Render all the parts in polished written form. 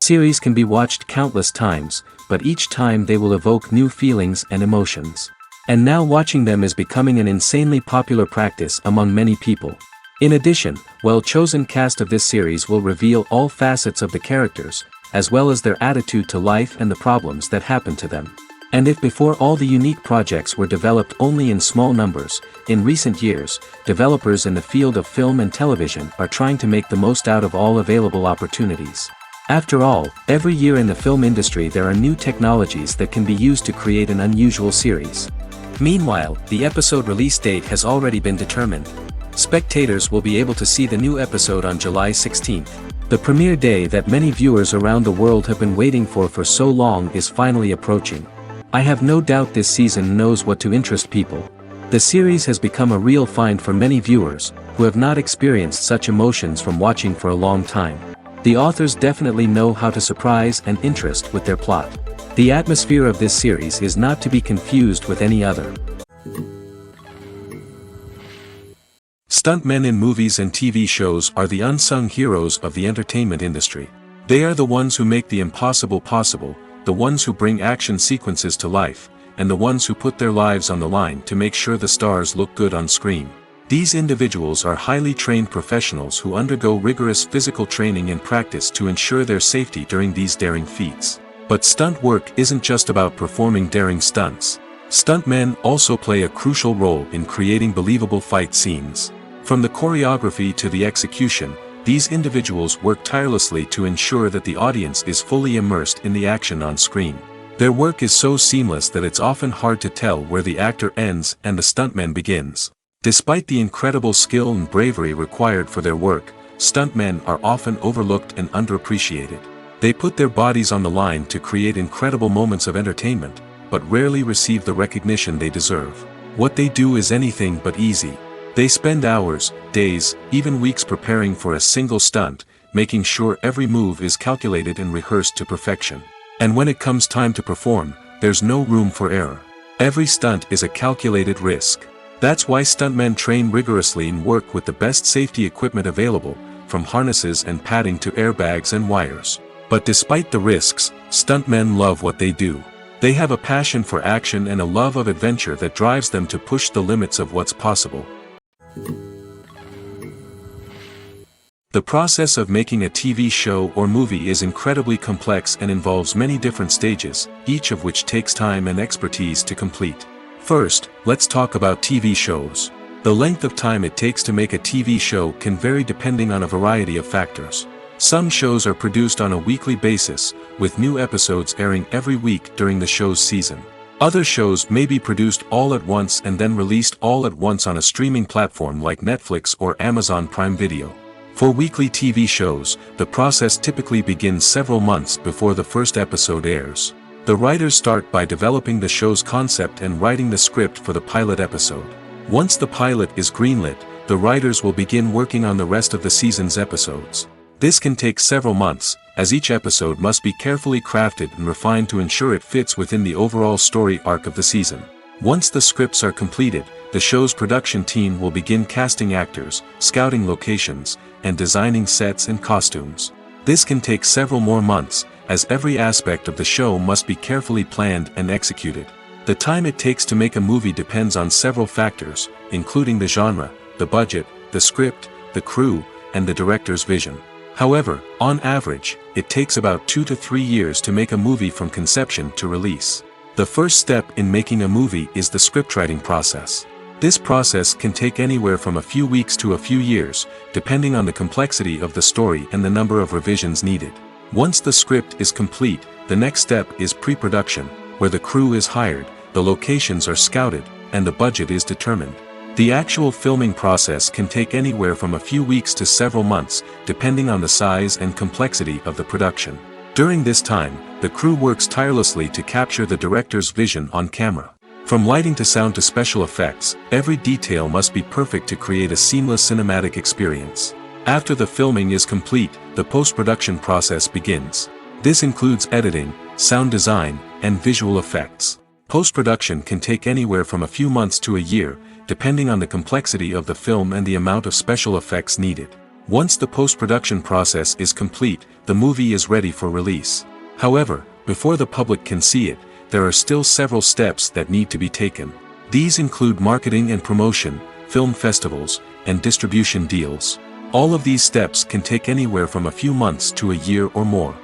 Series can be watched countless times, but each time they will evoke new feelings and emotions. And now watching them is becoming an insanely popular practice among many people. In addition, well-chosen cast of this series will reveal all facets of the characters, as well as their attitude to life and the problems that happen to them. And if before all the unique projects were developed only in small numbers, in recent years, developers in the field of film and television are trying to make the most out of all available opportunities. After all, every year in the film industry there are new technologies that can be used to create an unusual series. Meanwhile, the episode release date has already been determined. Spectators will be able to see the new episode on July 16th. The premiere day that many viewers around the world have been waiting for so long is finally approaching. I have no doubt this season knows what to interest people. The series has become a real find for many viewers, who have not experienced such emotions from watching for a long time. The authors definitely know how to surprise and interest with their plot. The atmosphere of this series is not to be confused with any other. Stuntmen in movies and TV shows are the unsung heroes of the entertainment industry. They are the ones who make the impossible possible, the ones who bring action sequences to life, and the ones who put their lives on the line to make sure the stars look good on screen. These individuals are highly trained professionals who undergo rigorous physical training and practice to ensure their safety during these daring feats. But stunt work isn't just about performing daring stunts. Stuntmen also play a crucial role in creating believable fight scenes. From the choreography to the execution, these individuals work tirelessly to ensure that the audience is fully immersed in the action on screen. Their work is so seamless that it's often hard to tell where the actor ends and the stuntman begins. Despite the incredible skill and bravery required for their work, stuntmen are often overlooked and underappreciated. They put their bodies on the line to create incredible moments of entertainment, but rarely receive the recognition they deserve. What they do is anything but easy. They spend hours, days, even weeks preparing for a single stunt, making sure every move is calculated and rehearsed to perfection. And when it comes time to perform, there's no room for error. Every stunt is a calculated risk. That's why stuntmen train rigorously and work with the best safety equipment available, from harnesses and padding to airbags and wires. But despite the risks, stuntmen love what they do. They have a passion for action and a love of adventure that drives them to push the limits of what's possible. The process of making a TV show or movie is incredibly complex and involves many different stages, each of which takes time and expertise to complete. First, let's talk about TV shows. The length of time it takes to make a TV show can vary depending on a variety of factors. Some shows are produced on a weekly basis, with new episodes airing every week during the show's season. Other shows may be produced all at once and then released all at once on a streaming platform like Netflix or Amazon Prime Video. For weekly TV shows, the process typically begins several months before the first episode airs. The writers start by developing the show's concept and writing the script for the pilot episode. Once the pilot is greenlit, the writers will begin working on the rest of the season's episodes. This can take several months, as each episode must be carefully crafted and refined to ensure it fits within the overall story arc of the season. Once the scripts are completed, the show's production team will begin casting actors, scouting locations, and designing sets and costumes. This can take several more months, as every aspect of the show must be carefully planned and executed. The time it takes to make a movie depends on several factors, including the genre, the budget, the script, the crew, and the director's vision. However, on average, it takes about 2 to 3 years to make a movie from conception to release. The first step in making a movie is the scriptwriting process. This process can take anywhere from a few weeks to a few years, depending on the complexity of the story and the number of revisions needed. Once the script is complete, the next step is pre-production, where the crew is hired, the locations are scouted, and the budget is determined. The actual filming process can take anywhere from a few weeks to several months, depending on the size and complexity of the production. During this time, the crew works tirelessly to capture the director's vision on camera. From lighting to sound to special effects, every detail must be perfect to create a seamless cinematic experience. After the filming is complete, the post-production process begins. This includes editing, sound design, and visual effects. Post-production can take anywhere from a few months to a year, depending on the complexity of the film and the amount of special effects needed. Once the post-production process is complete, the movie is ready for release. However, before the public can see it, there are still several steps that need to be taken. These include marketing and promotion, film festivals, and distribution deals. All of these steps can take anywhere from a few months to a year or more.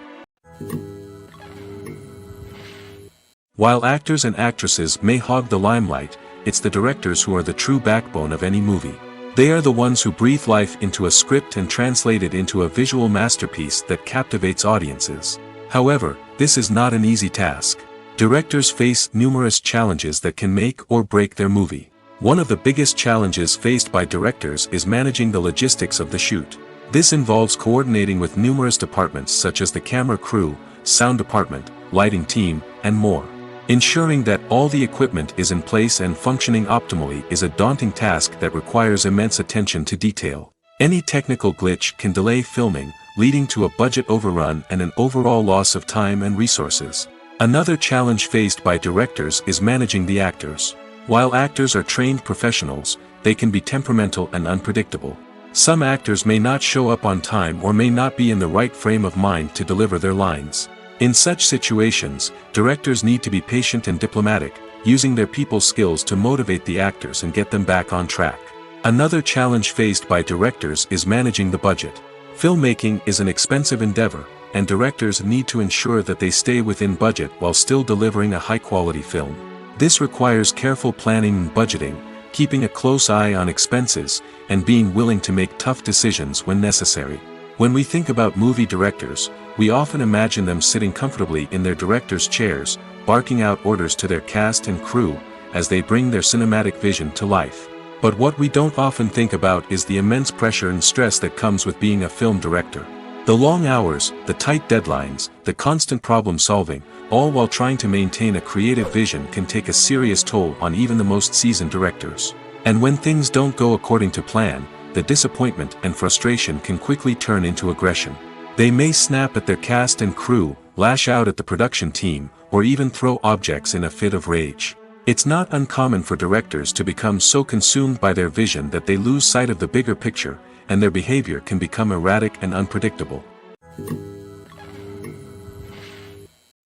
While actors and actresses may hog the limelight, it's the directors who are the true backbone of any movie. They are the ones who breathe life into a script and translate it into a visual masterpiece that captivates audiences. However, this is not an easy task. Directors face numerous challenges that can make or break their movie. One of the biggest challenges faced by directors is managing the logistics of the shoot. This involves coordinating with numerous departments such as the camera crew, sound department, lighting team, and more. Ensuring that all the equipment is in place and functioning optimally is a daunting task that requires immense attention to detail. Any technical glitch can delay filming, leading to a budget overrun and an overall loss of time and resources. Another challenge faced by directors is managing the actors. While actors are trained professionals, they can be temperamental and unpredictable. Some actors may not show up on time or may not be in the right frame of mind to deliver their lines. In such situations, directors need to be patient and diplomatic, using their people skills to motivate the actors and get them back on track. Another challenge faced by directors is managing the budget. Filmmaking is an expensive endeavor, and directors need to ensure that they stay within budget while still delivering a high-quality film. This requires careful planning and budgeting, keeping a close eye on expenses, and being willing to make tough decisions when necessary. When we think about movie directors, we often imagine them sitting comfortably in their director's chairs, barking out orders to their cast and crew, as they bring their cinematic vision to life. But what we don't often think about is the immense pressure and stress that comes with being a film director. The long hours, the tight deadlines, the constant problem solving, all while trying to maintain a creative vision can take a serious toll on even the most seasoned directors. And when things don't go according to plan, the disappointment and frustration can quickly turn into aggression. They may snap at their cast and crew, lash out at the production team, or even throw objects in a fit of rage. It's not uncommon for directors to become so consumed by their vision that they lose sight of the bigger picture, and their behavior can become erratic and unpredictable.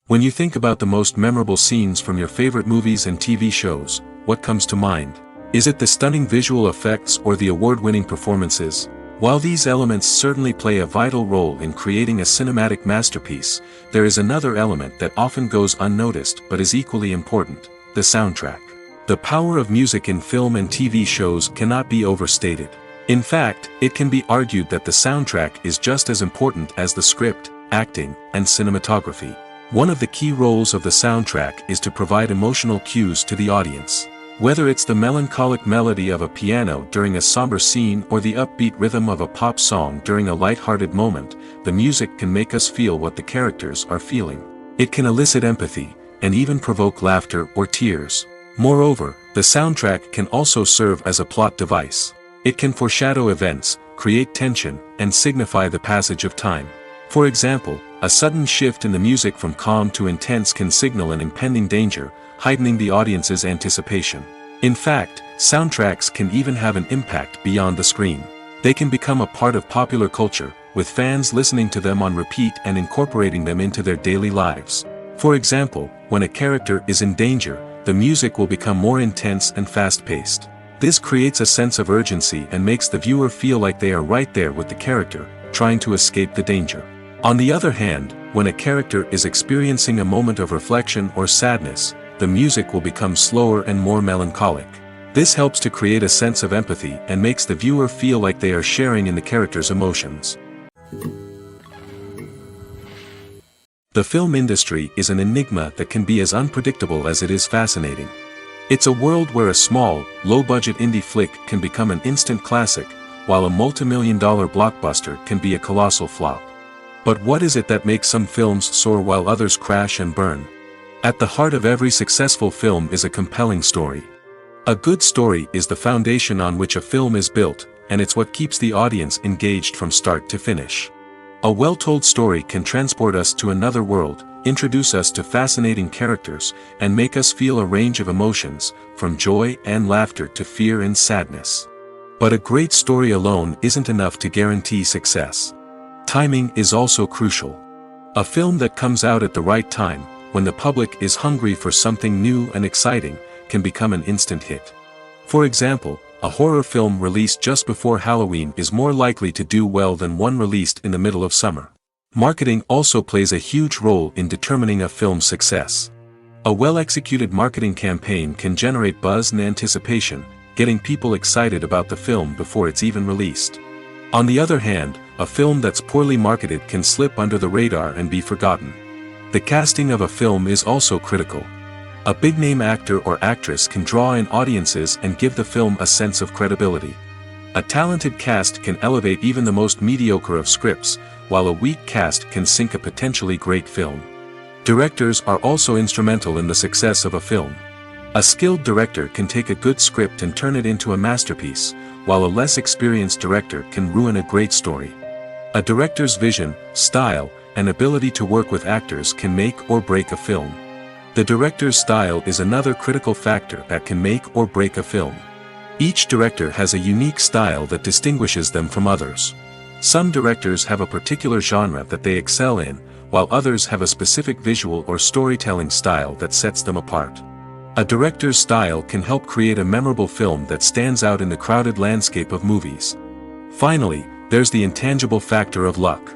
When you think about the most memorable scenes from your favorite movies and TV shows, what comes to mind? Is it the stunning visual effects or the award-winning performances? While these elements certainly play a vital role in creating a cinematic masterpiece, there is another element that often goes unnoticed but is equally important: the soundtrack. The power of music in film and TV shows cannot be overstated. In fact, it can be argued that the soundtrack is just as important as the script, acting, and cinematography. One of the key roles of the soundtrack is to provide emotional cues to the audience. Whether it's the melancholic melody of a piano during a somber scene or the upbeat rhythm of a pop song during a light-hearted moment, the music can make us feel what the characters are feeling. It can elicit empathy, and even provoke laughter or tears. Moreover, the soundtrack can also serve as a plot device. It can foreshadow events, create tension, and signify the passage of time. For example, a sudden shift in the music from calm to intense can signal an impending danger, heightening the audience's anticipation. In fact, soundtracks can even have an impact beyond the screen. They can become a part of popular culture, with fans listening to them on repeat and incorporating them into their daily lives. For example, when a character is in danger, the music will become more intense and fast-paced. This creates a sense of urgency and makes the viewer feel like they are right there with the character, trying to escape the danger. On the other hand, when a character is experiencing a moment of reflection or sadness, the music will become slower and more melancholic. This helps to create a sense of empathy and makes the viewer feel like they are sharing in the character's emotions. The film industry is an enigma that can be as unpredictable as it is fascinating. It's a world where a small, low-budget indie flick can become an instant classic, while a multi-million-dollar blockbuster can be a colossal flop. But what is it that makes some films soar while others crash and burn? At the heart of every successful film is a compelling story. A good story is the foundation on which a film is built, and it's what keeps the audience engaged from start to finish. A well-told story can transport us to another world, introduce us to fascinating characters, and make us feel a range of emotions, from joy and laughter to fear and sadness. But a great story alone isn't enough to guarantee success. Timing is also crucial. A film that comes out at the right time, when the public is hungry for something new and exciting, can become an instant hit. For example, a horror film released just before Halloween is more likely to do well than one released in the middle of summer. Marketing also plays a huge role in determining a film's success. A well-executed marketing campaign can generate buzz and anticipation, getting people excited about the film before it's even released. On the other hand, a film that's poorly marketed can slip under the radar and be forgotten. The casting of a film is also critical. A big-name actor or actress can draw in audiences and give the film a sense of credibility. A talented cast can elevate even the most mediocre of scripts, while a weak cast can sink a potentially great film. Directors are also instrumental in the success of a film. A skilled director can take a good script and turn it into a masterpiece, while a less experienced director can ruin a great story. A director's vision, style, and ability to work with actors can make or break a film. The director's style is another critical factor that can make or break a film. Each director has a unique style that distinguishes them from others. Some directors have a particular genre that they excel in, while others have a specific visual or storytelling style that sets them apart. A director's style can help create a memorable film that stands out in the crowded landscape of movies. Finally, there's the intangible factor of luck.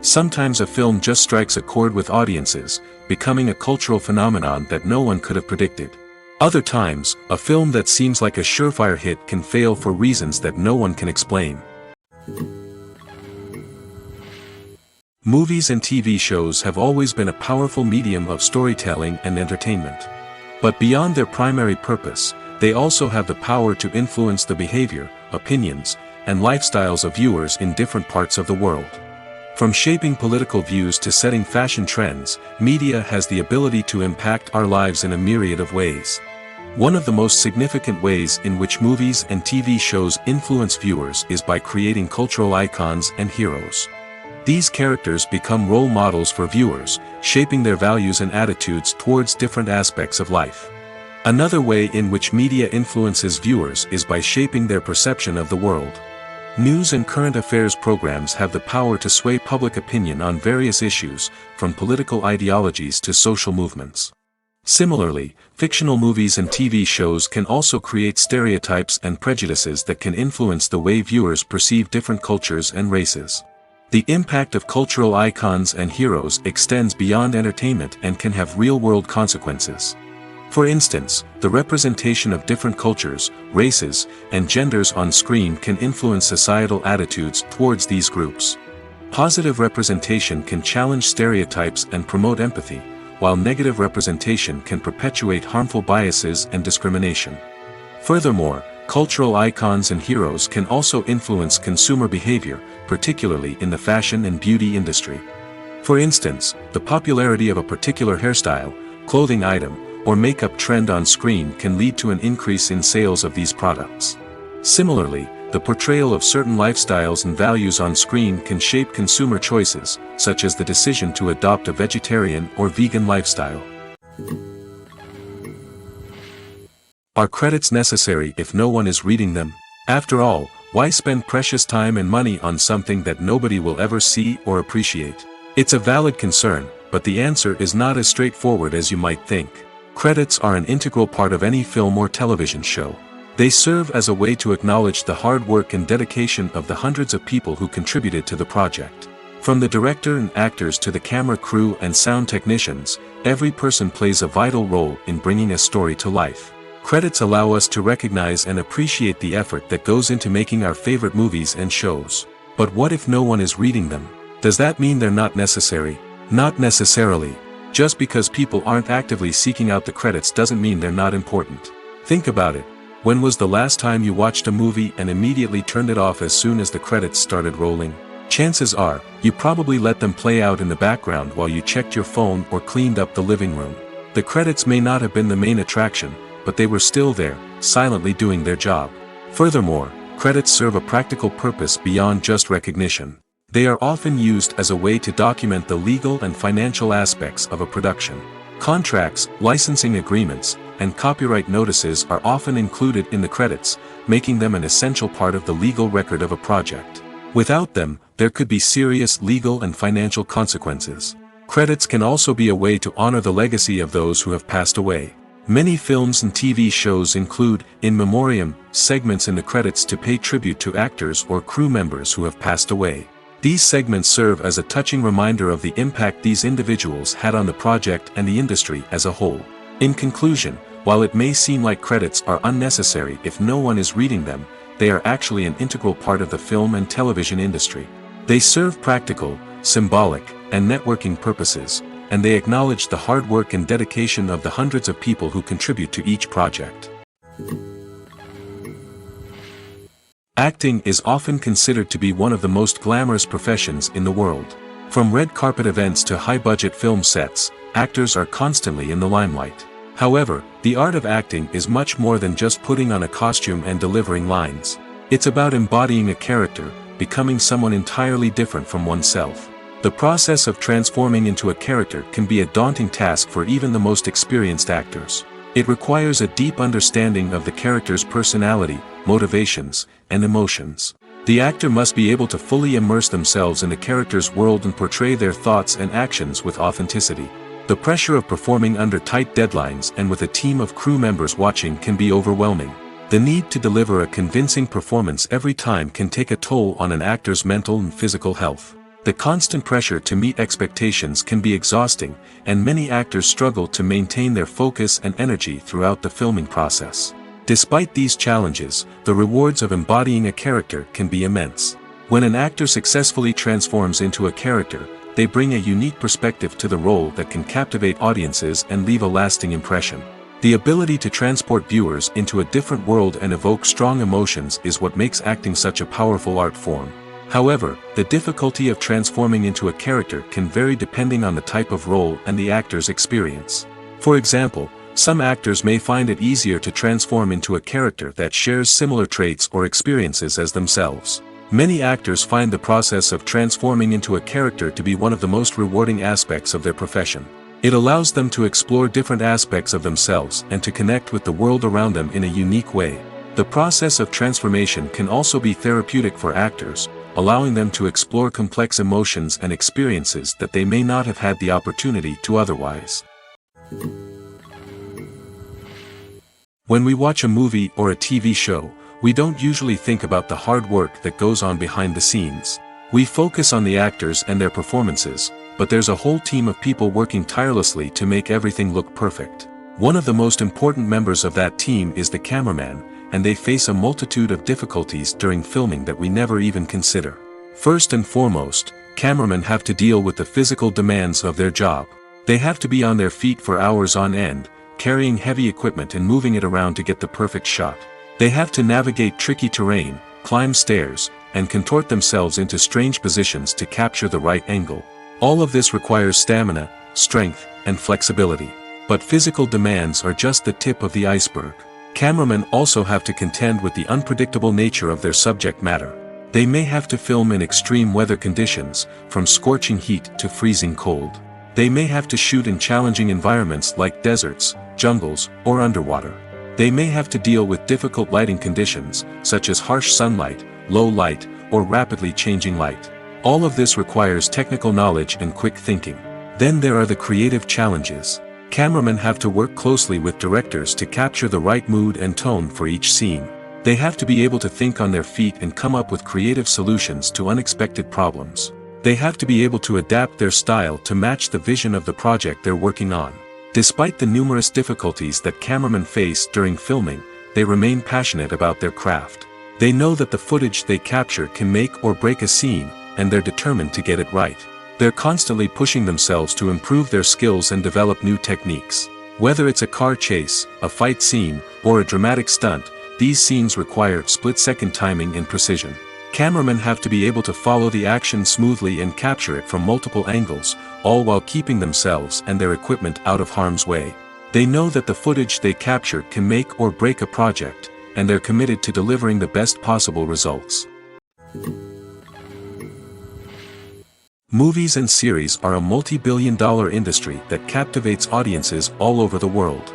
Sometimes a film just strikes a chord with audiences, becoming a cultural phenomenon that no one could have predicted. Other times, a film that seems like a surefire hit can fail for reasons that no one can explain. Movies and TV shows have always been a powerful medium of storytelling and entertainment. But beyond their primary purpose, they also have the power to influence the behavior, opinions, and lifestyles of viewers in different parts of the world. From shaping political views to setting fashion trends, media has the ability to impact our lives in a myriad of ways. One of the most significant ways in which movies and TV shows influence viewers is by creating cultural icons and heroes. These characters become role models for viewers, shaping their values and attitudes towards different aspects of life. Another way in which media influences viewers is by shaping their perception of the world. News and current affairs programs have the power to sway public opinion on various issues, from political ideologies to social movements. Similarly, fictional movies and TV shows can also create stereotypes and prejudices that can influence the way viewers perceive different cultures and races. The impact of cultural icons and heroes extends beyond entertainment and can have real-world consequences. For instance, the representation of different cultures, races, and genders on screen can influence societal attitudes towards these groups. Positive representation can challenge stereotypes and promote empathy, while negative representation can perpetuate harmful biases and discrimination. Furthermore, cultural icons and heroes can also influence consumer behavior, particularly in the fashion and beauty industry. For instance, the popularity of a particular hairstyle, clothing item, or makeup trend on screen can lead to an increase in sales of these products. Similarly, the portrayal of certain lifestyles and values on screen can shape consumer choices, such as the decision to adopt a vegetarian or vegan lifestyle. Are credits necessary if no one is reading them? After all, why spend precious time and money on something that nobody will ever see or appreciate? It's a valid concern, but the answer is not as straightforward as you might think. Credits are an integral part of any film or television show. They serve as a way to acknowledge the hard work and dedication of the hundreds of people who contributed to the project. From the director and actors to the camera crew and sound technicians, every person plays a vital role in bringing a story to life. Credits allow us to recognize and appreciate the effort that goes into making our favorite movies and shows. But what if no one is reading them? Does that mean they're not necessary? Not necessarily. Just because people aren't actively seeking out the credits doesn't mean they're not important. Think about it. When was the last time you watched a movie and immediately turned it off as soon as the credits started rolling? Chances are, you probably let them play out in the background while you checked your phone or cleaned up the living room. The credits may not have been the main attraction, but they were still there, silently doing their job. Furthermore, credits serve a practical purpose beyond just recognition. They are often used as a way to document the legal and financial aspects of a production. Contracts, licensing agreements, and copyright notices are often included in the credits, making them an essential part of the legal record of a project. Without them, there could be serious legal and financial consequences. Credits can also be a way to honor the legacy of those who have passed away. Many films and TV shows include, in memoriam, segments in the credits to pay tribute to actors or crew members who have passed away. These segments serve as a touching reminder of the impact these individuals had on the project and the industry as a whole. In conclusion, while it may seem like credits are unnecessary if no one is reading them, they are actually an integral part of the film and television industry. They serve practical, symbolic, and networking purposes, and they acknowledge the hard work and dedication of the hundreds of people who contribute to each project. Acting is often considered to be one of the most glamorous professions in the world. From red carpet events to high-budget film sets, actors are constantly in the limelight. However, the art of acting is much more than just putting on a costume and delivering lines. It's about embodying a character, becoming someone entirely different from oneself. The process of transforming into a character can be a daunting task for even the most experienced actors. It requires a deep understanding of the character's personality, motivations, and emotions. The actor must be able to fully immerse themselves in the character's world and portray their thoughts and actions with authenticity. The pressure of performing under tight deadlines and with a team of crew members watching can be overwhelming. The need to deliver a convincing performance every time can take a toll on an actor's mental and physical health. The constant pressure to meet expectations can be exhausting, and many actors struggle to maintain their focus and energy throughout the filming process. Despite these challenges, the rewards of embodying a character can be immense. When an actor successfully transforms into a character, they bring a unique perspective to the role that can captivate audiences and leave a lasting impression. The ability to transport viewers into a different world and evoke strong emotions is what makes acting such a powerful art form. However, the difficulty of transforming into a character can vary depending on the type of role and the actor's experience. For example, some actors may find it easier to transform into a character that shares similar traits or experiences as themselves. Many actors find the process of transforming into a character to be one of the most rewarding aspects of their profession. It allows them to explore different aspects of themselves and to connect with the world around them in a unique way. The process of transformation can also be therapeutic for actors, allowing them to explore complex emotions and experiences that they may not have had the opportunity to otherwise. When we watch a movie or a TV show, we don't usually think about the hard work that goes on behind the scenes. We focus on the actors and their performances, but there's a whole team of people working tirelessly to make everything look perfect. One of the most important members of that team is the cameraman, and they face a multitude of difficulties during filming that we never even consider. First and foremost, cameramen have to deal with the physical demands of their job. They have to be on their feet for hours on end, carrying heavy equipment and moving it around to get the perfect shot. They have to navigate tricky terrain, climb stairs, and contort themselves into strange positions to capture the right angle. All of this requires stamina, strength, and flexibility. But physical demands are just the tip of the iceberg. Cameramen also have to contend with the unpredictable nature of their subject matter. They may have to film in extreme weather conditions, from scorching heat to freezing cold. They may have to shoot in challenging environments like deserts, jungles, or underwater. They may have to deal with difficult lighting conditions, such as harsh sunlight, low light, or rapidly changing light. All of this requires technical knowledge and quick thinking. Then there are the creative challenges. Cameramen have to work closely with directors to capture the right mood and tone for each scene. They have to be able to think on their feet and come up with creative solutions to unexpected problems. They have to be able to adapt their style to match the vision of the project they're working on. Despite the numerous difficulties that cameramen face during filming, they remain passionate about their craft. They know that the footage they capture can make or break a scene, and they're determined to get it right. They're constantly pushing themselves to improve their skills and develop new techniques. Whether it's a car chase, a fight scene, or a dramatic stunt, these scenes require split-second timing and precision. Cameramen have to be able to follow the action smoothly and capture it from multiple angles, all while keeping themselves and their equipment out of harm's way. They know that the footage they capture can make or break a project, and they're committed to delivering the best possible results. Movies and series are a multi-billion-dollar industry that captivates audiences all over the world.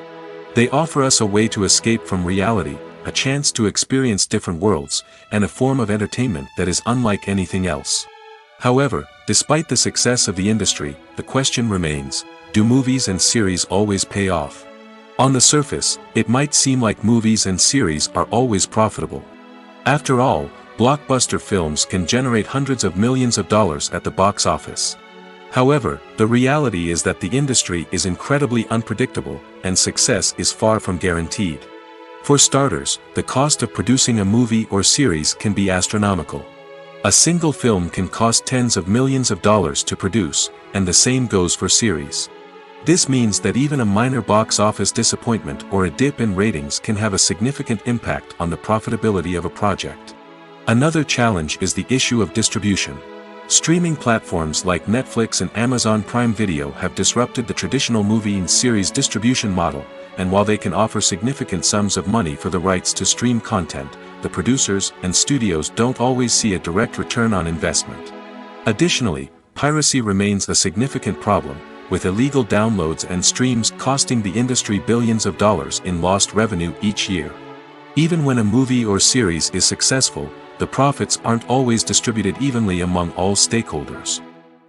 They offer us a way to escape from reality, a chance to experience different worlds, and a form of entertainment that is unlike anything else. However, despite the success of the industry, the question remains, do movies and series always pay off? On the surface, it might seem like movies and series are always profitable. After all, blockbuster films can generate hundreds of millions of dollars at the box office. However, the reality is that the industry is incredibly unpredictable, and success is far from guaranteed. For starters, the cost of producing a movie or series can be astronomical. A single film can cost tens of millions of dollars to produce, and the same goes for series. This means that even a minor box office disappointment or a dip in ratings can have a significant impact on the profitability of a project. Another challenge is the issue of distribution. Streaming platforms like Netflix and Amazon Prime Video have disrupted the traditional movie and series distribution model, and while they can offer significant sums of money for the rights to stream content, the producers and studios don't always see a direct return on investment. Additionally, piracy remains a significant problem, with illegal downloads and streams costing the industry billions of dollars in lost revenue each year. Even when a movie or series is successful, the profits aren't always distributed evenly among all stakeholders.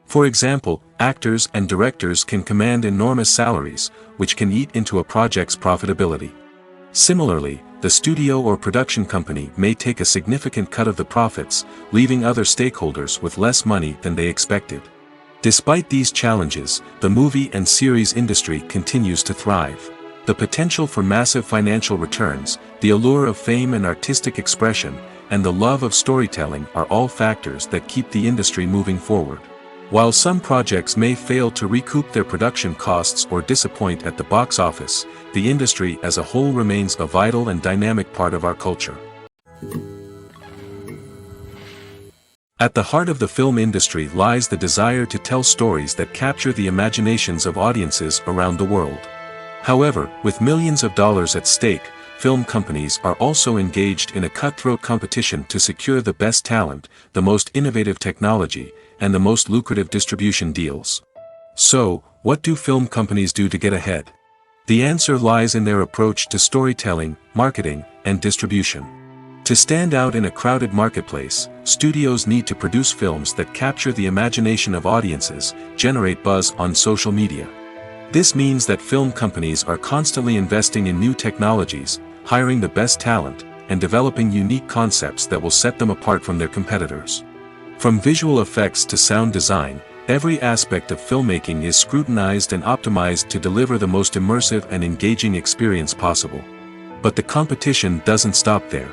For example, actors and directors can command enormous salaries, which can eat into a project's profitability. Similarly, the studio or production company may take a significant cut of the profits, leaving other stakeholders with less money than they expected. Despite these challenges, the movie and series industry continues to thrive. The potential for massive financial returns, the allure of fame and artistic expression, and the love of storytelling are all factors that keep the industry moving forward. While some projects may fail to recoup their production costs or disappoint at the box office, the industry as a whole remains a vital and dynamic part of our culture. At the heart of the film industry lies the desire to tell stories that capture the imaginations of audiences around the world. However, with millions of dollars at stake, film companies are also engaged in a cutthroat competition to secure the best talent, the most innovative technology, and the most lucrative distribution deals. So, what do film companies do to get ahead? The answer lies in their approach to storytelling, marketing, and distribution. To stand out in a crowded marketplace, studios need to produce films that capture the imagination of audiences, generate buzz on social media. This means that film companies are constantly investing in new technologies, hiring the best talent, and developing unique concepts that will set them apart from their competitors. From visual effects to sound design, every aspect of filmmaking is scrutinized and optimized to deliver the most immersive and engaging experience possible. But the competition doesn't stop there.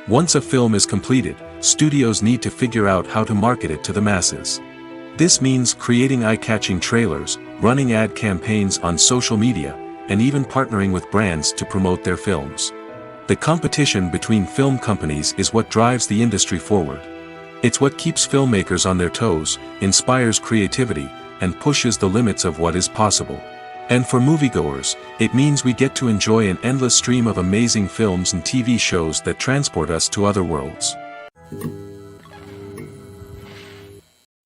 Once a film is completed, studios need to figure out how to market it to the masses. This means creating eye-catching trailers, running ad campaigns on social media, and even partnering with brands to promote their films. The competition between film companies is what drives the industry forward. It's what keeps filmmakers on their toes, inspires creativity, and pushes the limits of what is possible. And for moviegoers, it means we get to enjoy an endless stream of amazing films and TV shows that transport us to other worlds.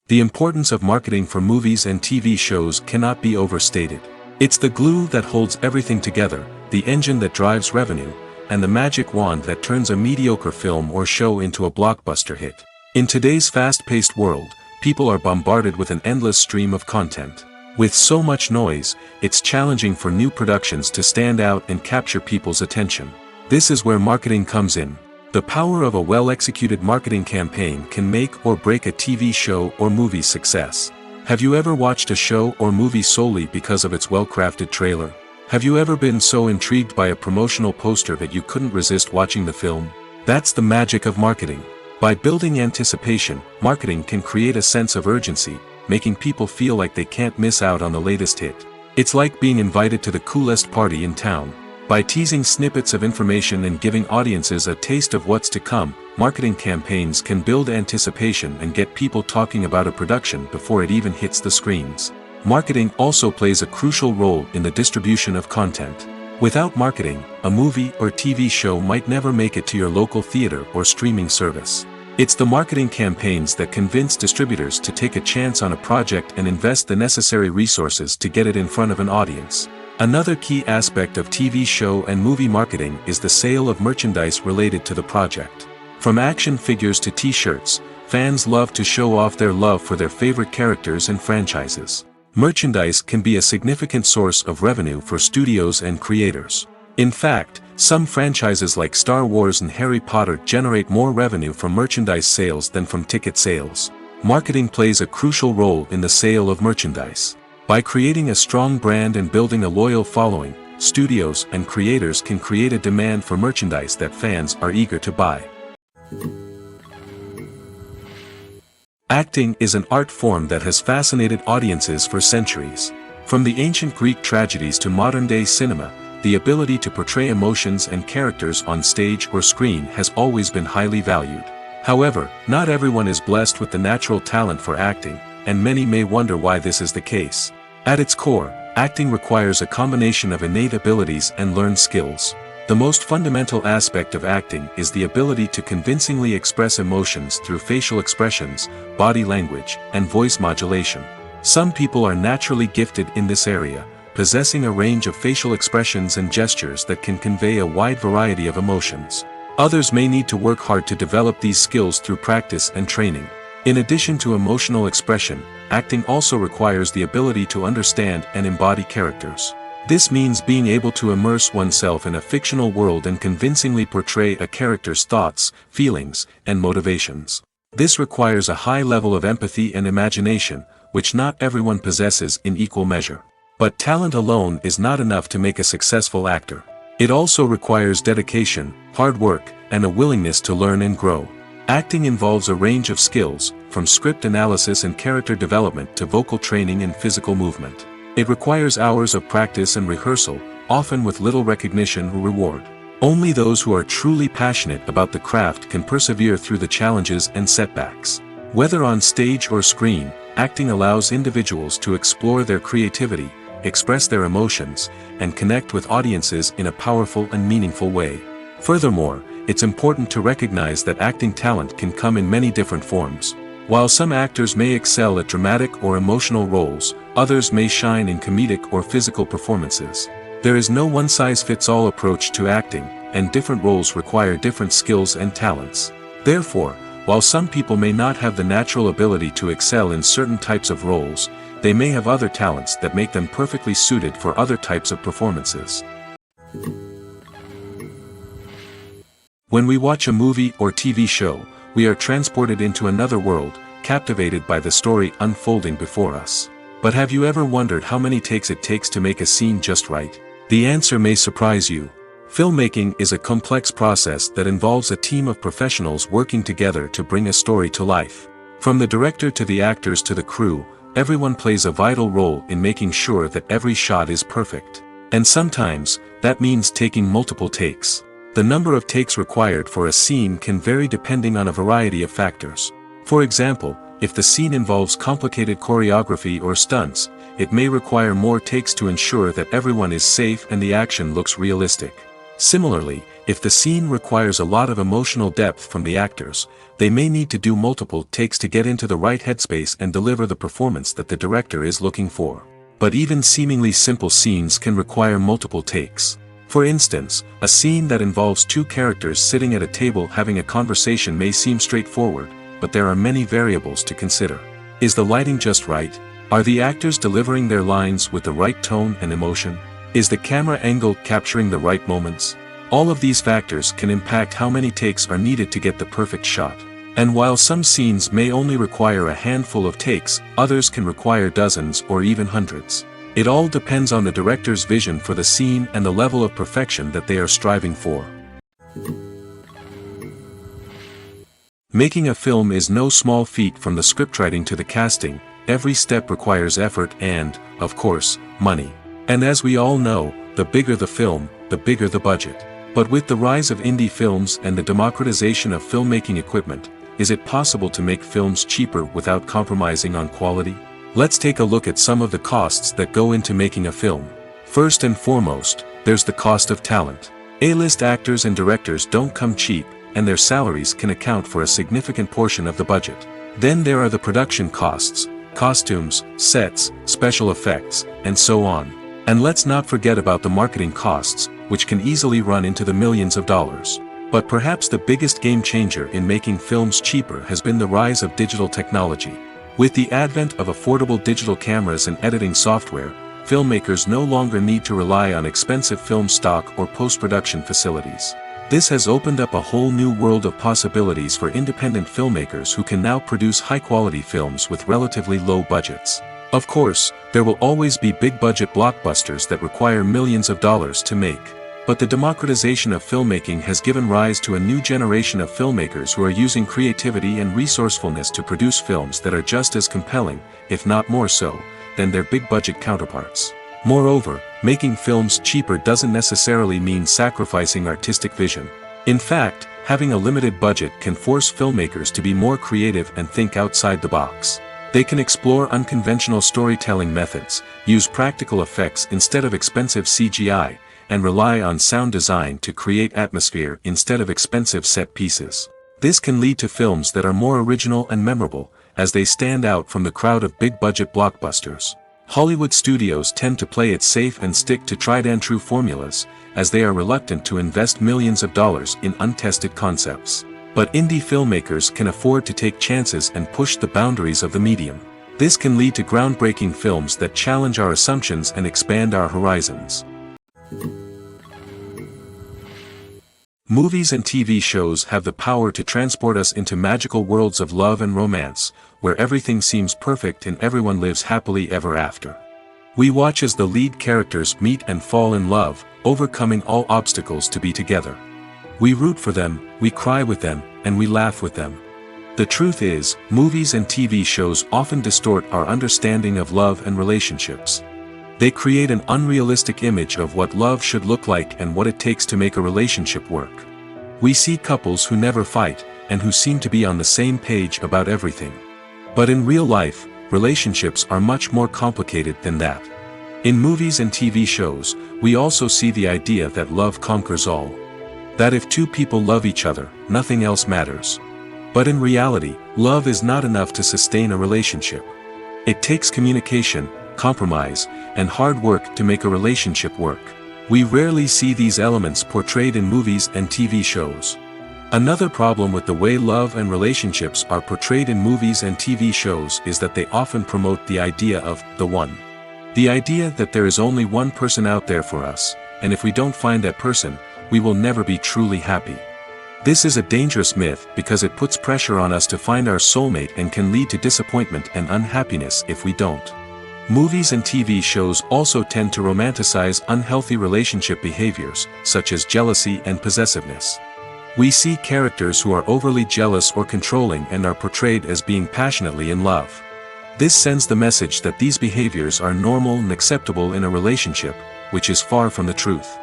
The importance of marketing for movies and TV shows cannot be overstated. It's the glue that holds everything together, the engine that drives revenue, and the magic wand that turns a mediocre film or show into a blockbuster hit. In today's fast-paced world, people are bombarded with an endless stream of content. With so much noise, it's challenging for new productions to stand out and capture people's attention. This is where marketing comes in. The power of a well-executed marketing campaign can make or break a TV show or movie's success. Have you ever watched a show or movie solely because of its well-crafted trailer? Have you ever been so intrigued by a promotional poster that you couldn't resist watching the film? That's the magic of marketing. By building anticipation, marketing can create a sense of urgency, making people feel like they can't miss out on the latest hit. It's like being invited to the coolest party in town. By teasing snippets of information and giving audiences a taste of what's to come, marketing campaigns can build anticipation and get people talking about a production before it even hits the screens. Marketing also plays a crucial role in the distribution of content. Without marketing, a movie or TV show might never make it to your local theater or streaming service. It's the marketing campaigns that convince distributors to take a chance on a project and invest the necessary resources to get it in front of an audience. Another key aspect of TV show and movie marketing is the sale of merchandise related to the project. From action figures to t-shirts, fans love to show off their love for their favorite characters and franchises. Merchandise can be a significant source of revenue for studios and creators. In fact, some franchises like Star Wars and Harry Potter generate more revenue from merchandise sales than from ticket sales. Marketing plays a crucial role in the sale of merchandise. By creating a strong brand and building a loyal following, studios and creators can create a demand for merchandise that fans are eager to buy. Acting is an art form that has fascinated audiences for centuries. From the ancient Greek tragedies to modern-day cinema, the ability to portray emotions and characters on stage or screen has always been highly valued. However, not everyone is blessed with the natural talent for acting, and many may wonder why this is the case. At its core, acting requires a combination of innate abilities and learned skills. The most fundamental aspect of acting is the ability to convincingly express emotions through facial expressions, body language, and voice modulation. Some people are naturally gifted in this area, possessing a range of facial expressions and gestures that can convey a wide variety of emotions. Others may need to work hard to develop these skills through practice and training. In addition to emotional expression, acting also requires the ability to understand and embody characters. This means being able to immerse oneself in a fictional world and convincingly portray a character's thoughts, feelings, and motivations. This requires a high level of empathy and imagination, which not everyone possesses in equal measure. But talent alone is not enough to make a successful actor. It also requires dedication, hard work, and a willingness to learn and grow. Acting involves a range of skills, from script analysis and character development to vocal training and physical movement. It requires hours of practice and rehearsal, often with little recognition or reward. Only those who are truly passionate about the craft can persevere through the challenges and setbacks. Whether on stage or screen, acting allows individuals to explore their creativity, express their emotions, and connect with audiences in a powerful and meaningful way. Furthermore, it's important to recognize that acting talent can come in many different forms. While some actors may excel at dramatic or emotional roles, others may shine in comedic or physical performances. There is no one-size-fits-all approach to acting, and different roles require different skills and talents. Therefore, while some people may not have the natural ability to excel in certain types of roles, they may have other talents that make them perfectly suited for other types of performances. When we watch a movie or TV show, we are transported into another world, captivated by the story unfolding before us. But have you ever wondered how many takes it takes to make a scene just right? The answer may surprise you. Filmmaking is a complex process that involves a team of professionals working together to bring a story to life. From the director to the actors to the crew, everyone plays a vital role in making sure that every shot is perfect. And sometimes, that means taking multiple takes. The number of takes required for a scene can vary depending on a variety of factors. For example, if the scene involves complicated choreography or stunts, it may require more takes to ensure that everyone is safe and the action looks realistic. Similarly, if the scene requires a lot of emotional depth from the actors, they may need to do multiple takes to get into the right headspace and deliver the performance that the director is looking for. But even seemingly simple scenes can require multiple takes. For instance, a scene that involves two characters sitting at a table having a conversation may seem straightforward, but there are many variables to consider. Is the lighting just right? Are the actors delivering their lines with the right tone and emotion? Is the camera angle capturing the right moments? All of these factors can impact how many takes are needed to get the perfect shot. And while some scenes may only require a handful of takes, others can require dozens or even hundreds. It all depends on the director's vision for the scene and the level of perfection that they are striving for. Making a film is no small feat. From the scriptwriting to the casting, every step requires effort and, of course, money. And as we all know, the bigger the film, the bigger the budget. But with the rise of indie films and the democratization of filmmaking equipment, is it possible to make films cheaper without compromising on quality? Let's take a look at some of the costs that go into making a film. First and foremost, there's the cost of talent. A-list actors and directors don't come cheap, and their salaries can account for a significant portion of the budget. Then there are the production costs, costumes, sets, special effects, and so on. And let's not forget about the marketing costs, which can easily run into the millions of dollars. But perhaps the biggest game changer in making films cheaper has been the rise of digital technology. With the advent of affordable digital cameras and editing software, filmmakers no longer need to rely on expensive film stock or post-production facilities. This has opened up a whole new world of possibilities for independent filmmakers who can now produce high-quality films with relatively low budgets. Of course, there will always be big-budget blockbusters that require millions of dollars to make. But the democratization of filmmaking has given rise to a new generation of filmmakers who are using creativity and resourcefulness to produce films that are just as compelling, if not more so, than their big-budget counterparts. Moreover, making films cheaper doesn't necessarily mean sacrificing artistic vision. In fact, having a limited budget can force filmmakers to be more creative and think outside the box. They can explore unconventional storytelling methods, use practical effects instead of expensive CGI, and rely on sound design to create atmosphere instead of expensive set pieces. This can lead to films that are more original and memorable, as they stand out from the crowd of big-budget blockbusters. Hollywood studios tend to play it safe and stick to tried-and-true formulas, as they are reluctant to invest millions of dollars in untested concepts. But indie filmmakers can afford to take chances and push the boundaries of the medium. This can lead to groundbreaking films that challenge our assumptions and expand our horizons. Movies and TV shows have the power to transport us into magical worlds of love and romance, where everything seems perfect and everyone lives happily ever after. We watch as the lead characters meet and fall in love, overcoming all obstacles to be together. We root for them, we cry with them, and we laugh with them. The truth is, movies and TV shows often distort our understanding of love and relationships. They create an unrealistic image of what love should look like and what it takes to make a relationship work. We see couples who never fight, and who seem to be on the same page about everything. But in real life, relationships are much more complicated than that. In movies and TV shows, we also see the idea that love conquers all. That if two people love each other, nothing else matters. But in reality, love is not enough to sustain a relationship. It takes communication, compromise, and hard work to make a relationship work. We rarely see these elements portrayed in movies and TV shows. Another problem with the way love and relationships are portrayed in movies and TV shows is that they often promote the idea of the one. The idea that there is only one person out there for us, and if we don't find that person, we will never be truly happy. This is a dangerous myth because it puts pressure on us to find our soulmate and can lead to disappointment and unhappiness if we don't. Movies and TV shows also tend to romanticize unhealthy relationship behaviors, such as jealousy and possessiveness. We see characters who are overly jealous or controlling and are portrayed as being passionately in love. This sends the message that these behaviors are normal and acceptable in a relationship, which is far from the truth.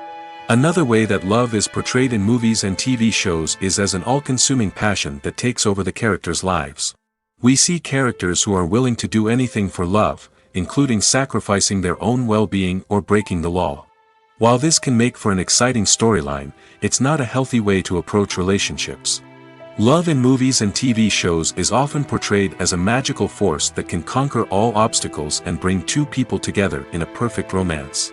Another way that love is portrayed in movies and TV shows is as an all-consuming passion that takes over the characters' lives. We see characters who are willing to do anything for love, including sacrificing their own well-being or breaking the law. While this can make for an exciting storyline, it's not a healthy way to approach relationships. Love in movies and TV shows is often portrayed as a magical force that can conquer all obstacles and bring two people together in a perfect romance.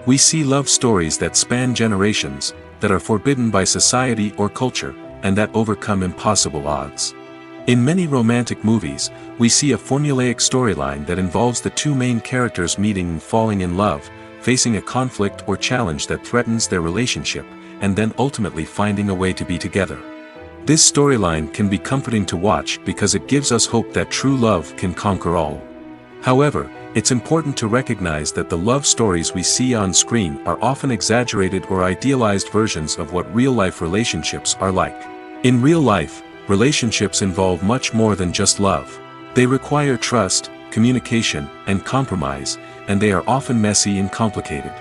We see love stories that span generations, that are forbidden by society or culture, and that overcome impossible odds. In many romantic movies, we see a formulaic storyline that involves the two main characters meeting and falling in love, facing a conflict or challenge that threatens their relationship, and then ultimately finding a way to be together. This storyline can be comforting to watch because it gives us hope that true love can conquer all. However, it's important to recognize that the love stories we see on screen are often exaggerated or idealized versions of what real-life relationships are like. In real life, relationships involve much more than just love. They require trust, communication, and compromise, and they are often messy and complicated.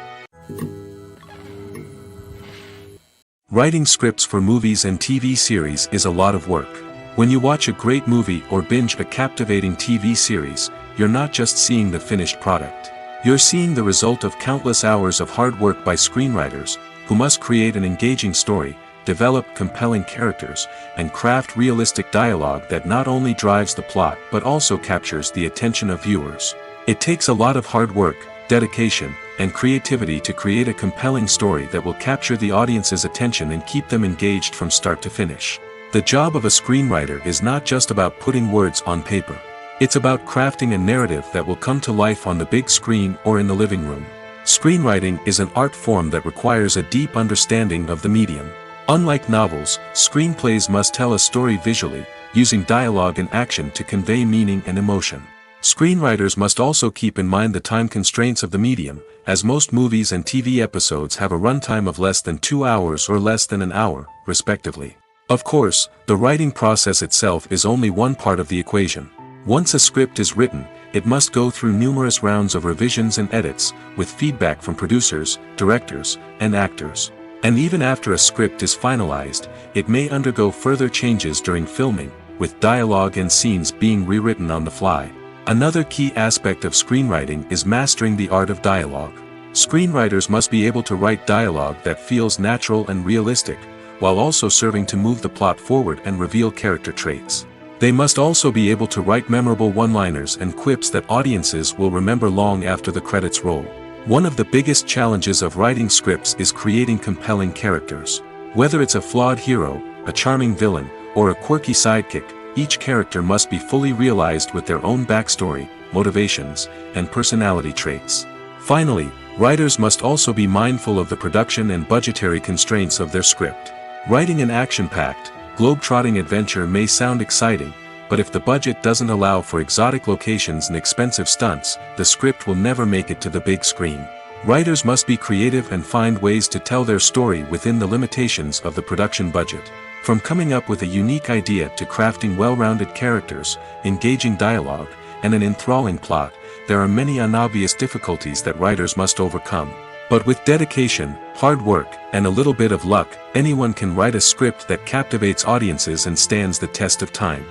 Writing scripts for movies and TV series is a lot of work. When you watch a great movie or binge a captivating TV series, you're not just seeing the finished product. You're seeing the result of countless hours of hard work by screenwriters, who must create an engaging story, develop compelling characters, and craft realistic dialogue that not only drives the plot but also captures the attention of viewers. It takes a lot of hard work, dedication, and creativity to create a compelling story that will capture the audience's attention and keep them engaged from start to finish. The job of a screenwriter is not just about putting words on paper. It's about crafting a narrative that will come to life on the big screen or in the living room. Screenwriting is an art form that requires a deep understanding of the medium. Unlike novels, screenplays must tell a story visually, using dialogue and action to convey meaning and emotion. Screenwriters must also keep in mind the time constraints of the medium, as most movies and TV episodes have a runtime of less than 2 hours or less than an hour, respectively. Of course, the writing process itself is only one part of the equation. Once a script is written, it must go through numerous rounds of revisions and edits, with feedback from producers, directors, and actors. And even after a script is finalized, it may undergo further changes during filming, with dialogue and scenes being rewritten on the fly. Another key aspect of screenwriting is mastering the art of dialogue. Screenwriters must be able to write dialogue that feels natural and realistic, while also serving to move the plot forward and reveal character traits. They must also be able to write memorable one-liners and quips that audiences will remember long after the credits roll. One of the biggest challenges of writing scripts is creating compelling characters. Whether it's a flawed hero, a charming villain, or a quirky sidekick, each character must be fully realized with their own backstory, motivations, and personality traits. Finally, writers must also be mindful of the production and budgetary constraints of their script. Writing an action-packed, globe-trotting adventure may sound exciting, but if the budget doesn't allow for exotic locations and expensive stunts, the script will never make it to the big screen. Writers must be creative and find ways to tell their story within the limitations of the production budget. From coming up with a unique idea to crafting well-rounded characters, engaging dialogue, and an enthralling plot, there are many unobvious difficulties that writers must overcome. But with dedication, hard work, and a little bit of luck, anyone can write a script that captivates audiences and stands the test of time.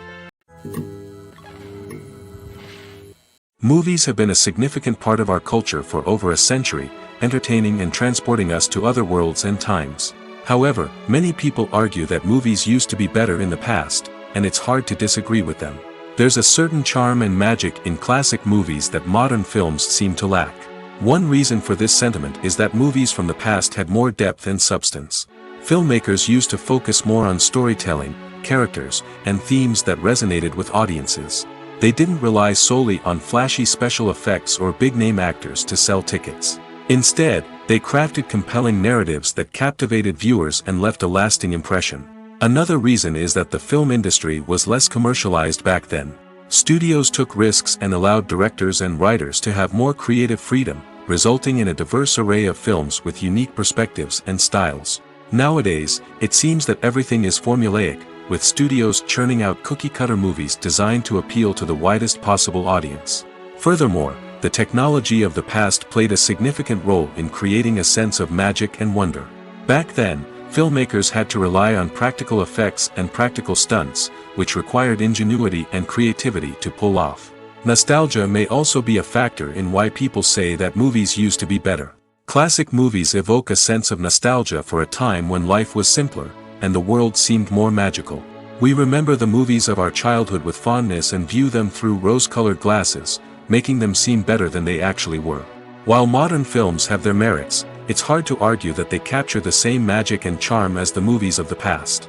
Movies have been a significant part of our culture for over a century, entertaining and transporting us to other worlds and times. However, many people argue that movies used to be better in the past, and it's hard to disagree with them. There's a certain charm and magic in classic movies that modern films seem to lack. One reason for this sentiment is that movies from the past had more depth and substance. Filmmakers used to focus more on storytelling, characters, and themes that resonated with audiences. They didn't rely solely on flashy special effects or big-name actors to sell tickets. Instead, they crafted compelling narratives that captivated viewers and left a lasting impression. Another reason is that the film industry was less commercialized back then. Studios took risks and allowed directors and writers to have more creative freedom, resulting in a diverse array of films with unique perspectives and styles. Nowadays, it seems that everything is formulaic, with studios churning out cookie-cutter movies designed to appeal to the widest possible audience. Furthermore, the technology of the past played a significant role in creating a sense of magic and wonder. Back then, filmmakers had to rely on practical effects and practical stunts, which required ingenuity and creativity to pull off. Nostalgia may also be a factor in why people say that movies used to be better. Classic movies evoke a sense of nostalgia for a time when life was simpler, and the world seemed more magical. We remember the movies of our childhood with fondness and view them through rose-colored glasses, making them seem better than they actually were. While modern films have their merits, it's hard to argue that they capture the same magic and charm as the movies of the past.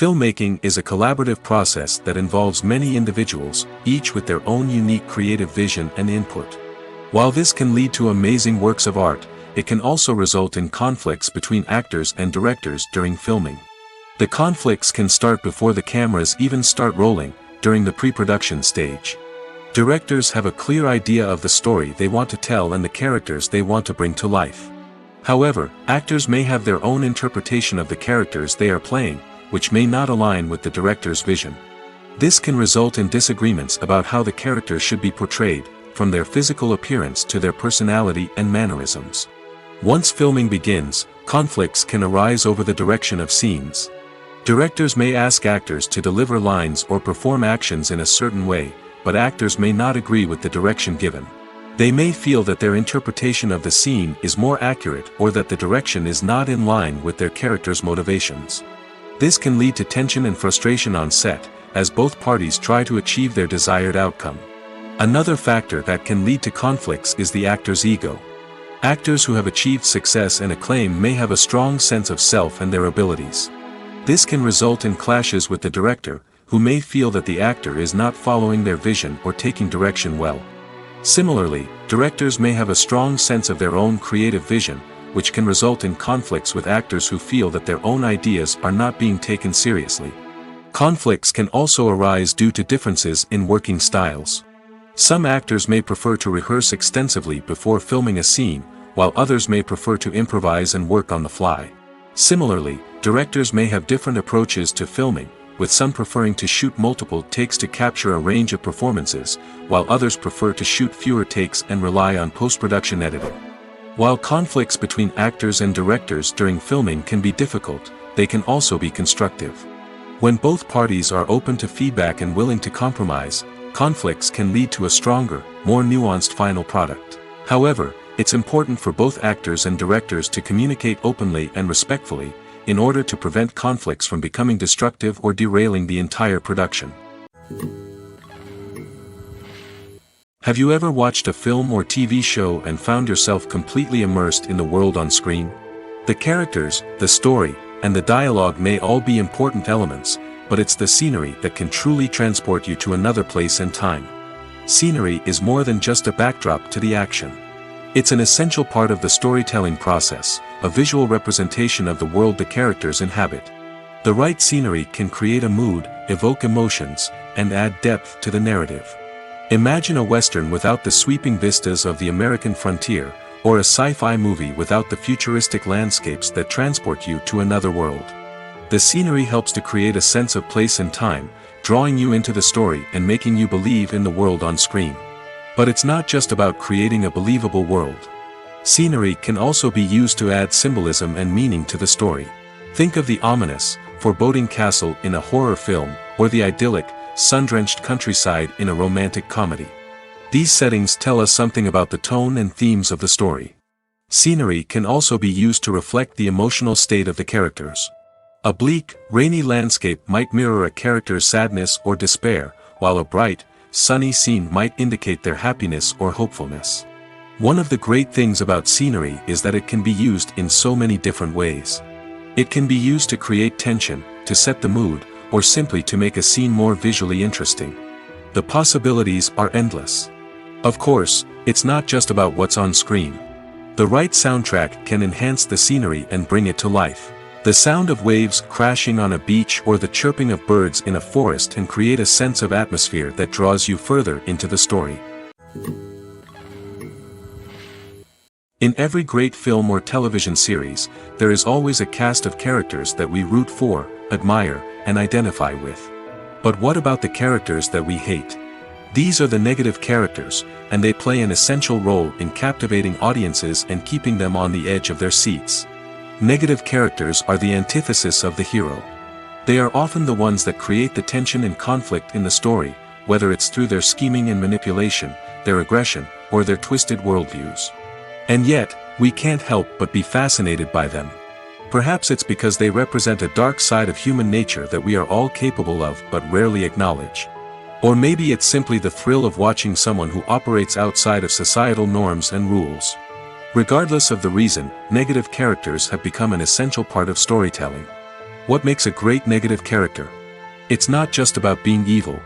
Filmmaking is a collaborative process that involves many individuals, each with their own unique creative vision and input. While this can lead to amazing works of art, it can also result in conflicts between actors and directors during filming. The conflicts can start before the cameras even start rolling, during the pre-production stage. Directors have a clear idea of the story they want to tell and the characters they want to bring to life. However, actors may have their own interpretation of the characters they are playing, which may not align with the director's vision. This can result in disagreements about how the characters should be portrayed, from their physical appearance to their personality and mannerisms. Once filming begins, conflicts can arise over the direction of scenes. Directors may ask actors to deliver lines or perform actions in a certain way, but actors may not agree with the direction given. They may feel that their interpretation of the scene is more accurate or that the direction is not in line with their character's motivations. This can lead to tension and frustration on set, as both parties try to achieve their desired outcome. Another factor that can lead to conflicts is the actor's ego. Actors who have achieved success and acclaim may have a strong sense of self and their abilities. This can result in clashes with the director, who may feel that the actor is not following their vision or taking direction well. Similarly, directors may have a strong sense of their own creative vision, which can result in conflicts with actors who feel that their own ideas are not being taken seriously. Conflicts can also arise due to differences in working styles. Some actors may prefer to rehearse extensively before filming a scene, while others may prefer to improvise and work on the fly. Similarly, directors may have different approaches to filming, with some preferring to shoot multiple takes to capture a range of performances, while others prefer to shoot fewer takes and rely on post-production editing. While conflicts between actors and directors during filming can be difficult, they can also be constructive. When both parties are open to feedback and willing to compromise, conflicts can lead to a stronger, more nuanced final product. However, it's important for both actors and directors to communicate openly and respectfully, in order to prevent conflicts from becoming destructive or derailing the entire production. Have you ever watched a film or TV show and found yourself completely immersed in the world on screen? The characters, the story, and the dialogue may all be important elements, but it's the scenery that can truly transport you to another place and time. Scenery is more than just a backdrop to the action. It's an essential part of the storytelling process, a visual representation of the world the characters inhabit. The right scenery can create a mood, evoke emotions, and add depth to the narrative. Imagine a Western without the sweeping vistas of the American frontier, or a sci-fi movie without the futuristic landscapes that transport you to another world. The scenery helps to create a sense of place and time, drawing you into the story and making you believe in the world on screen. But it's not just about creating a believable world. Scenery can also be used to add symbolism and meaning to the story. Think of the ominous, foreboding castle in a horror film, or the idyllic, sun-drenched countryside in a romantic comedy. These settings tell us something about the tone and themes of the story. Scenery can also be used to reflect the emotional state of the characters. A bleak, rainy landscape might mirror a character's sadness or despair, while a bright, sunny scene might indicate their happiness or hopefulness. One of the great things about scenery is that it can be used in so many different ways. It can be used to create tension, to set the mood, or simply to make a scene more visually interesting. The possibilities are endless. Of course, it's not just about what's on screen. The right soundtrack can enhance the scenery and bring it to life. The sound of waves crashing on a beach or the chirping of birds in a forest can create a sense of atmosphere that draws you further into the story. In every great film or television series, there is always a cast of characters that we root for, admire, and identify with. But what about the characters that we hate? These are the negative characters, and they play an essential role in captivating audiences and keeping them on the edge of their seats. Negative characters are the antithesis of the hero. They are often the ones that create the tension and conflict in the story, whether it's through their scheming and manipulation, their aggression, or their twisted worldviews. And yet, we can't help but be fascinated by them. Perhaps it's because they represent a dark side of human nature that we are all capable of but rarely acknowledge. Or maybe it's simply the thrill of watching someone who operates outside of societal norms and rules. Regardless of the reason, negative characters have become an essential part of storytelling. What makes a great negative character? It's not just about being evil.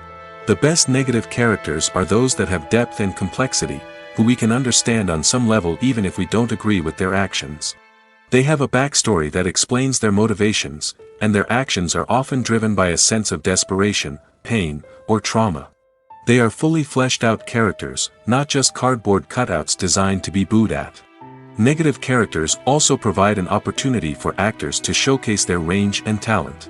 The best negative characters are those that have depth and complexity, who we can understand on some level even if we don't agree with their actions. They have a backstory that explains their motivations, and their actions are often driven by a sense of desperation, pain, or trauma. They are fully fleshed out characters, not just cardboard cutouts designed to be booed at. Negative characters also provide an opportunity for actors to showcase their range and talent.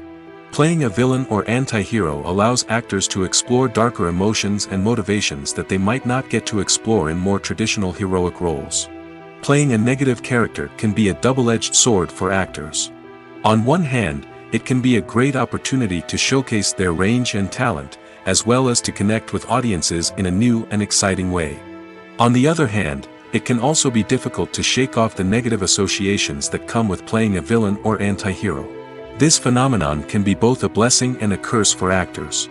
Playing a villain or anti-hero allows actors to explore darker emotions and motivations that they might not get to explore in more traditional heroic roles. Playing a negative character can be a double-edged sword for actors. On one hand, it can be a great opportunity to showcase their range and talent, as well as to connect with audiences in a new and exciting way. On the other hand, it can also be difficult to shake off the negative associations that come with playing a villain or anti-hero. This phenomenon can be both a blessing and a curse for actors.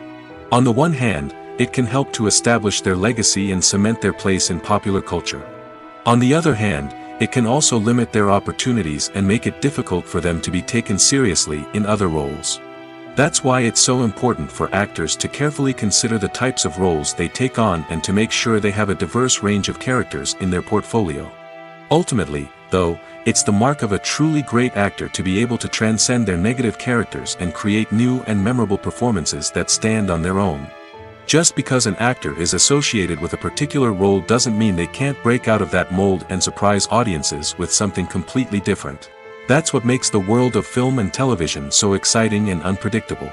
On the one hand, it can help to establish their legacy and cement their place in popular culture. On the other hand, it can also limit their opportunities and make it difficult for them to be taken seriously in other roles. That's why it's so important for actors to carefully consider the types of roles they take on and to make sure they have a diverse range of characters in their portfolio. Ultimately, though, it's the mark of a truly great actor to be able to transcend their negative characters and create new and memorable performances that stand on their own. Just because an actor is associated with a particular role doesn't mean they can't break out of that mold and surprise audiences with something completely different. That's what makes the world of film and television so exciting and unpredictable.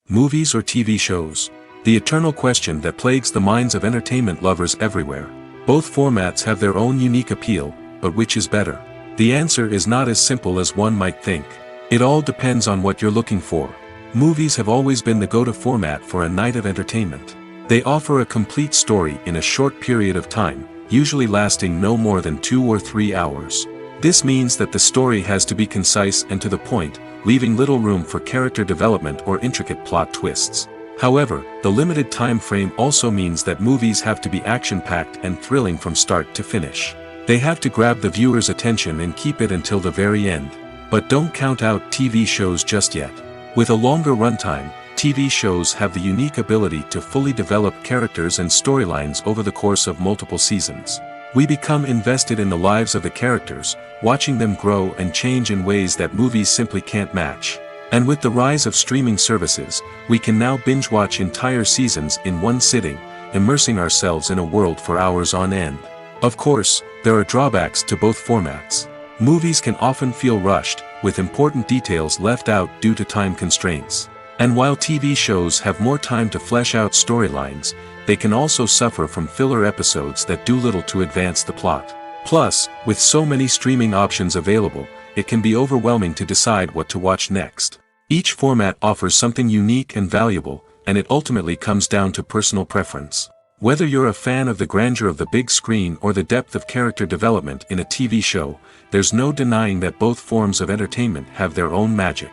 Movies or TV shows? The eternal question that plagues the minds of entertainment lovers everywhere. Both formats have their own unique appeal, but which is better? The answer is not as simple as one might think. It all depends on what you're looking for. Movies have always been the go-to format for a night of entertainment. They offer a complete story in a short period of time, usually lasting no more than 2 or 3 hours. This means that the story has to be concise and to the point, leaving little room for character development or intricate plot twists. However, the limited time frame also means that movies have to be action-packed and thrilling from start to finish. They have to grab the viewer's attention and keep it until the very end. But don't count out TV shows just yet. With a longer runtime, TV shows have the unique ability to fully develop characters and storylines over the course of multiple seasons. We become invested in the lives of the characters, watching them grow and change in ways that movies simply can't match. And with the rise of streaming services, we can now binge-watch entire seasons in one sitting, immersing ourselves in a world for hours on end. Of course, there are drawbacks to both formats. Movies can often feel rushed, with important details left out due to time constraints. And while TV shows have more time to flesh out storylines, they can also suffer from filler episodes that do little to advance the plot. Plus, with so many streaming options available, it can be overwhelming to decide what to watch next. Each format offers something unique and valuable, and it ultimately comes down to personal preference. Whether you're a fan of the grandeur of the big screen or the depth of character development in a TV show, there's no denying that both forms of entertainment have their own magic.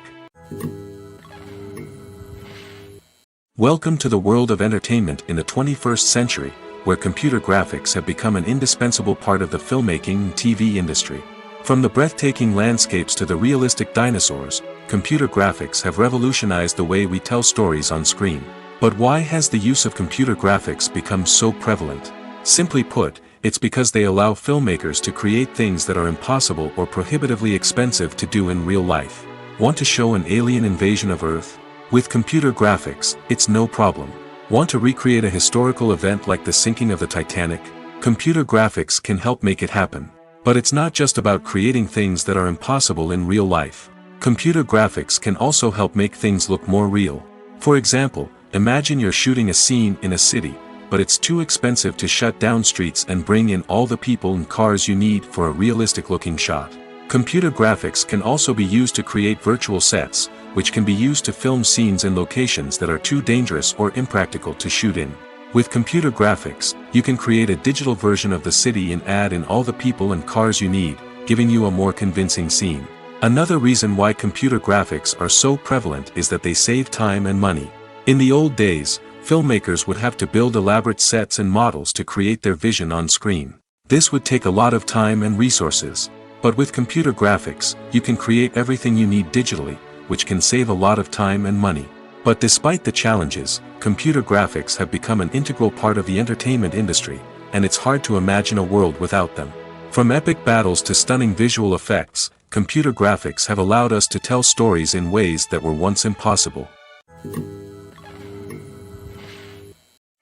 Welcome to the world of entertainment in the 21st century, where computer graphics have become an indispensable part of the filmmaking and TV industry. From the breathtaking landscapes to the realistic dinosaurs, computer graphics have revolutionized the way we tell stories on screen. But why has the use of computer graphics become so prevalent? Simply put, it's because they allow filmmakers to create things that are impossible or prohibitively expensive to do in real life. Want to show an alien invasion of Earth? With computer graphics, it's no problem. Want to recreate a historical event like the sinking of the Titanic? Computer graphics can help make it happen. But it's not just about creating things that are impossible in real life. Computer graphics can also help make things look more real. For example, imagine you're shooting a scene in a city, but it's too expensive to shut down streets and bring in all the people and cars you need for a realistic-looking shot. Computer graphics can also be used to create virtual sets, which can be used to film scenes in locations that are too dangerous or impractical to shoot in. With computer graphics, you can create a digital version of the city and add in all the people and cars you need, giving you a more convincing scene. Another reason why computer graphics are so prevalent is that they save time and money. In the old days, filmmakers would have to build elaborate sets and models to create their vision on screen. This would take a lot of time and resources. But with computer graphics, you can create everything you need digitally, which can save a lot of time and money. But despite the challenges, computer graphics have become an integral part of the entertainment industry, and it's hard to imagine a world without them. From epic battles to stunning visual effects, computer graphics have allowed us to tell stories in ways that were once impossible.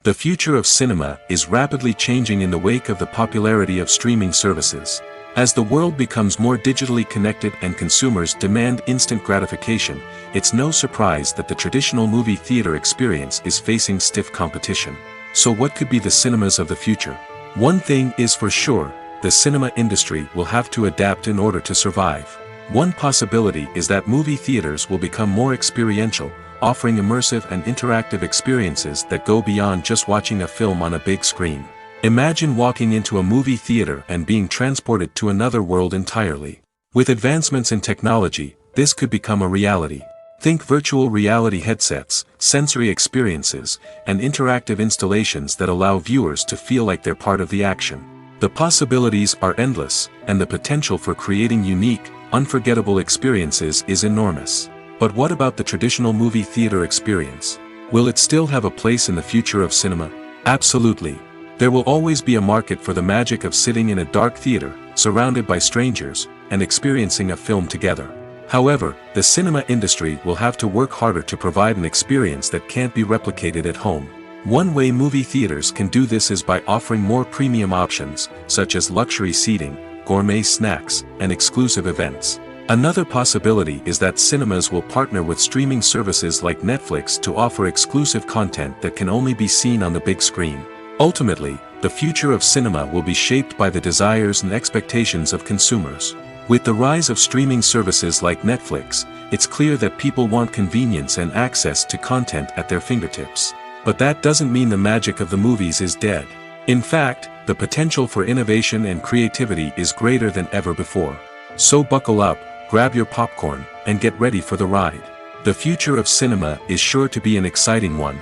The future of cinema is rapidly changing in the wake of the popularity of streaming services. As the world becomes more digitally connected and consumers demand instant gratification, it's no surprise that the traditional movie theater experience is facing stiff competition. So what could be the cinemas of the future? One thing is for sure, the cinema industry will have to adapt in order to survive. One possibility is that movie theaters will become more experiential, offering immersive and interactive experiences that go beyond just watching a film on a big screen. Imagine walking into a movie theater and being transported to another world entirely. With advancements in technology, this could become a reality. Think virtual reality headsets, sensory experiences, and interactive installations that allow viewers to feel like they're part of the action. The possibilities are endless, and the potential for creating unique, unforgettable experiences is enormous. But what about the traditional movie theater experience? Will it still have a place in the future of cinema? Absolutely. There will always be a market for the magic of sitting in a dark theater, surrounded by strangers, and experiencing a film together. However, the cinema industry will have to work harder to provide an experience that can't be replicated at home. One way movie theaters can do this is by offering more premium options, such as luxury seating, gourmet snacks, and exclusive events. Another possibility is that cinemas will partner with streaming services like Netflix to offer exclusive content that can only be seen on the big screen. Ultimately, the future of cinema will be shaped by the desires and expectations of consumers. With the rise of streaming services like Netflix, it's clear that people want convenience and access to content at their fingertips. But that doesn't mean the magic of the movies is dead. In fact, the potential for innovation and creativity is greater than ever before. So buckle up, grab your popcorn, and get ready for the ride. The future of cinema is sure to be an exciting one.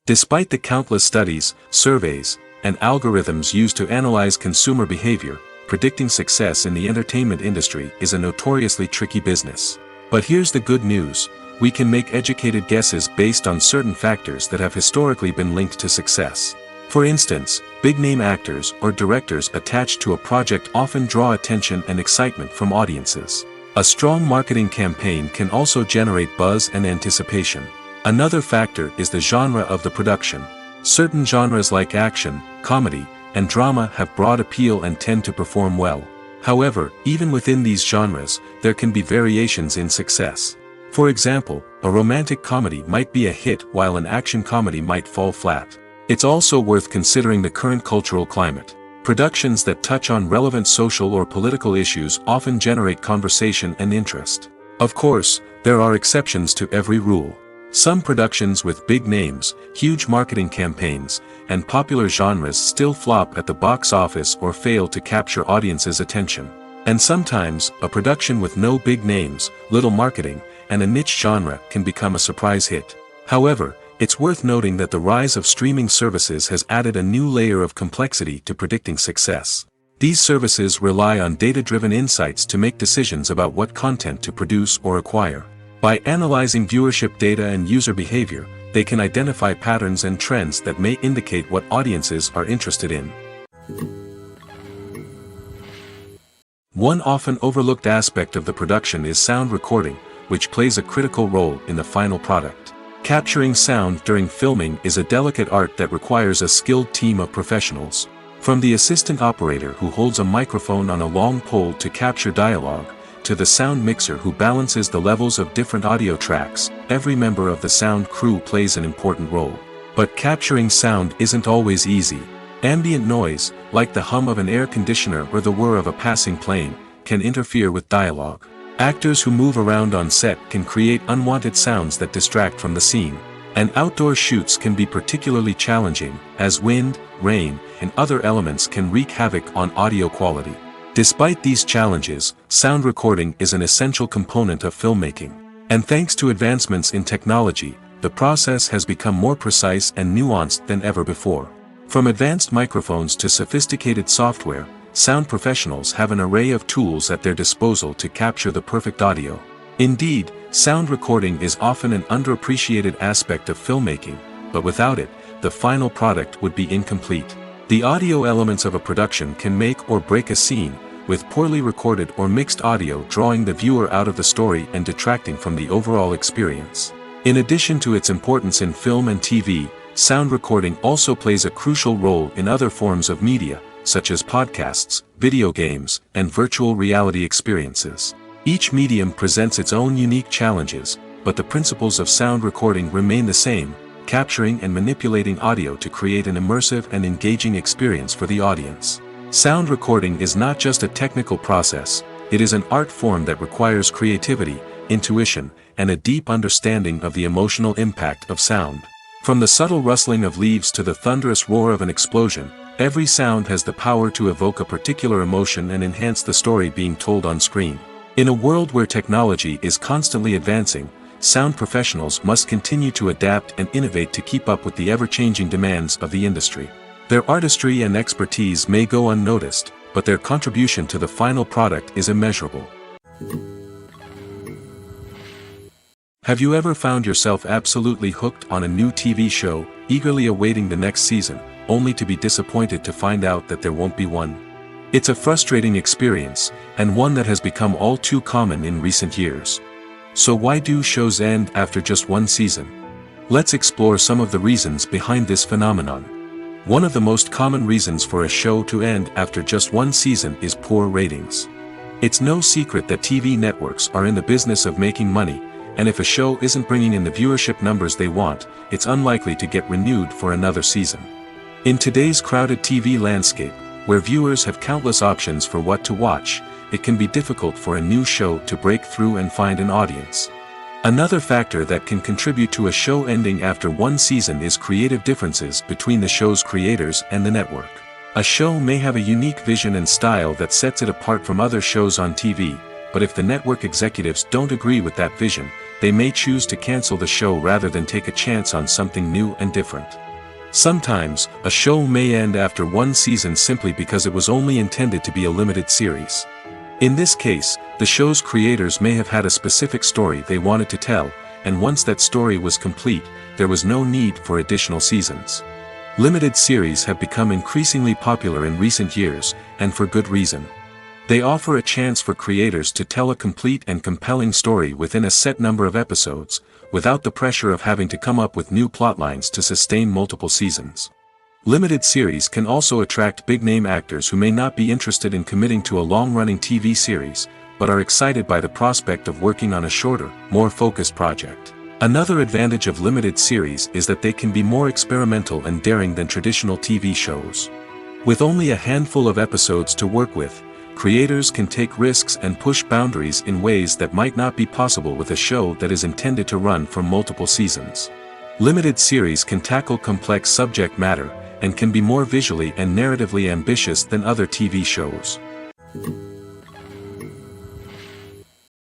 Despite the countless studies, surveys, and algorithms used to analyze consumer behavior, predicting success in the entertainment industry is a notoriously tricky business. But here's the good news: we can make educated guesses based on certain factors that have historically been linked to success. For instance, big-name actors or directors attached to a project often draw attention and excitement from audiences. A strong marketing campaign can also generate buzz and anticipation. Another factor is the genre of the production. Certain genres like action, comedy, and drama have broad appeal and tend to perform well. However, even within these genres, there can be variations in success. For example, a romantic comedy might be a hit while an action comedy might fall flat. It's also worth considering the current cultural climate. Productions that touch on relevant social or political issues often generate conversation and interest. Of course, there are exceptions to every rule. Some productions with big names, huge marketing campaigns, and popular genres still flop at the box office or fail to capture audiences' attention. And sometimes, a production with no big names, little marketing, and a niche genre can become a surprise hit. However, it's worth noting that the rise of streaming services has added a new layer of complexity to predicting success. These services rely on data-driven insights to make decisions about what content to produce or acquire. By analyzing viewership data and user behavior, they can identify patterns and trends that may indicate what audiences are interested in. One often overlooked aspect of the production is sound recording, which plays a critical role in the final product. Capturing sound during filming is a delicate art that requires a skilled team of professionals. From the assistant operator who holds a microphone on a long pole to capture dialogue, to the sound mixer who balances the levels of different audio tracks, every member of the sound crew plays an important role. But capturing sound isn't always easy. Ambient noise, like the hum of an air conditioner or the whir of a passing plane, can interfere with dialogue. Actors who move around on set can create unwanted sounds that distract from the scene. And outdoor shoots can be particularly challenging, as wind, rain, and other elements can wreak havoc on audio quality. Despite these challenges, sound recording is an essential component of filmmaking. And thanks to advancements in technology, the process has become more precise and nuanced than ever before. From advanced microphones to sophisticated software, sound professionals have an array of tools at their disposal to capture the perfect audio. Indeed, sound recording is often an underappreciated aspect of filmmaking, but without it, the final product would be incomplete. The audio elements of a production can make or break a scene, with poorly recorded or mixed audio drawing the viewer out of the story and detracting from the overall experience. In addition to its importance in film and TV, sound recording also plays a crucial role in other forms of media, such as podcasts, video games, and virtual reality experiences. Each medium presents its own unique challenges, but the principles of sound recording remain the same, capturing and manipulating audio to create an immersive and engaging experience for the audience. Sound recording is not just a technical process, it is an art form that requires creativity, intuition, and a deep understanding of the emotional impact of sound. From the subtle rustling of leaves to the thunderous roar of an explosion, every sound has the power to evoke a particular emotion and enhance the story being told on screen. In a world where technology is constantly advancing, sound professionals must continue to adapt and innovate to keep up with the ever-changing demands of the industry. Their artistry and expertise may go unnoticed, but their contribution to the final product is immeasurable. Have you ever found yourself absolutely hooked on a new TV show, eagerly awaiting the next season, only to be disappointed to find out that there won't be one? It's a frustrating experience, and one that has become all too common in recent years. So why do shows end after just one season? Let's explore some of the reasons behind this phenomenon. One of the most common reasons for a show to end after just one season is poor ratings. It's no secret that TV networks are in the business of making money, and if a show isn't bringing in the viewership numbers they want, it's unlikely to get renewed for another season. In today's crowded TV landscape, where viewers have countless options for what to watch, it can be difficult for a new show to break through and find an audience. Another factor that can contribute to a show ending after one season is creative differences between the show's creators and the network. A show may have a unique vision and style that sets it apart from other shows on TV, but if the network executives don't agree with that vision, they may choose to cancel the show rather than take a chance on something new and different. Sometimes, a show may end after one season simply because it was only intended to be a limited series. In this case, the show's creators may have had a specific story they wanted to tell, and once that story was complete, there was no need for additional seasons. Limited series have become increasingly popular in recent years, and for good reason. They offer a chance for creators to tell a complete and compelling story within a set number of episodes, without the pressure of having to come up with new plotlines to sustain multiple seasons. Limited series can also attract big-name actors who may not be interested in committing to a long-running TV series, but are excited by the prospect of working on a shorter, more focused project. Another advantage of limited series is that they can be more experimental and daring than traditional TV shows. With only a handful of episodes to work with, creators can take risks and push boundaries in ways that might not be possible with a show that is intended to run for multiple seasons. Limited series can tackle complex subject matter, and can be more visually and narratively ambitious than other TV shows.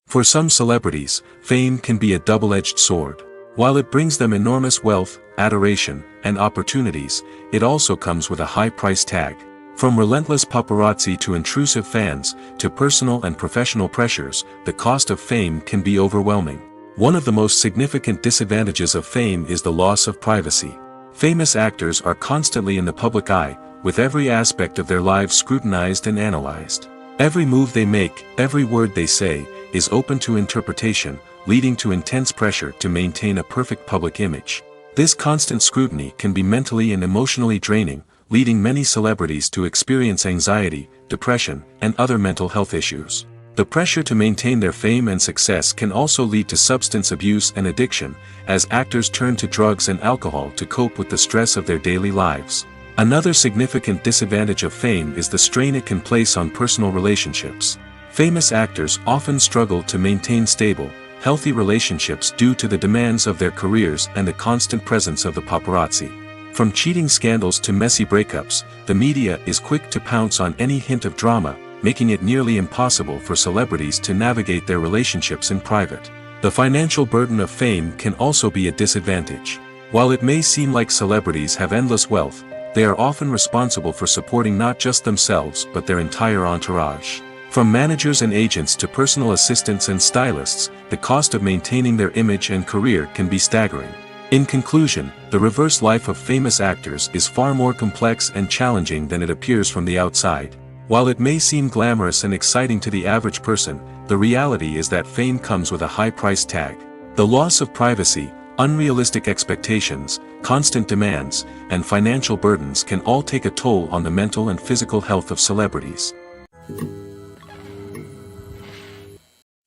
For some celebrities, fame can be a double-edged sword. While it brings them enormous wealth, adoration, and opportunities, it also comes with a high price tag. From relentless paparazzi to intrusive fans, to personal and professional pressures, the cost of fame can be overwhelming. One of the most significant disadvantages of fame is the loss of privacy. Famous actors are constantly in the public eye, with every aspect of their lives scrutinized and analyzed. Every move they make, every word they say, is open to interpretation, leading to intense pressure to maintain a perfect public image. This constant scrutiny can be mentally and emotionally draining, leading many celebrities to experience anxiety, depression, and other mental health issues. The pressure to maintain their fame and success can also lead to substance abuse and addiction, as actors turn to drugs and alcohol to cope with the stress of their daily lives. Another significant disadvantage of fame is the strain it can place on personal relationships. Famous actors often struggle to maintain stable, healthy relationships due to the demands of their careers and the constant presence of the paparazzi. From cheating scandals to messy breakups, the media is quick to pounce on any hint of drama, making it nearly impossible for celebrities to navigate their relationships in private. The financial burden of fame can also be a disadvantage. While it may seem like celebrities have endless wealth, they are often responsible for supporting not just themselves but their entire entourage. From managers and agents to personal assistants and stylists, the cost of maintaining their image and career can be staggering. In conclusion, the reverse life of famous actors is far more complex and challenging than it appears from the outside. While it may seem glamorous and exciting to the average person, the reality is that fame comes with a high price tag. The loss of privacy, unrealistic expectations, constant demands, and financial burdens can all take a toll on the mental and physical health of celebrities.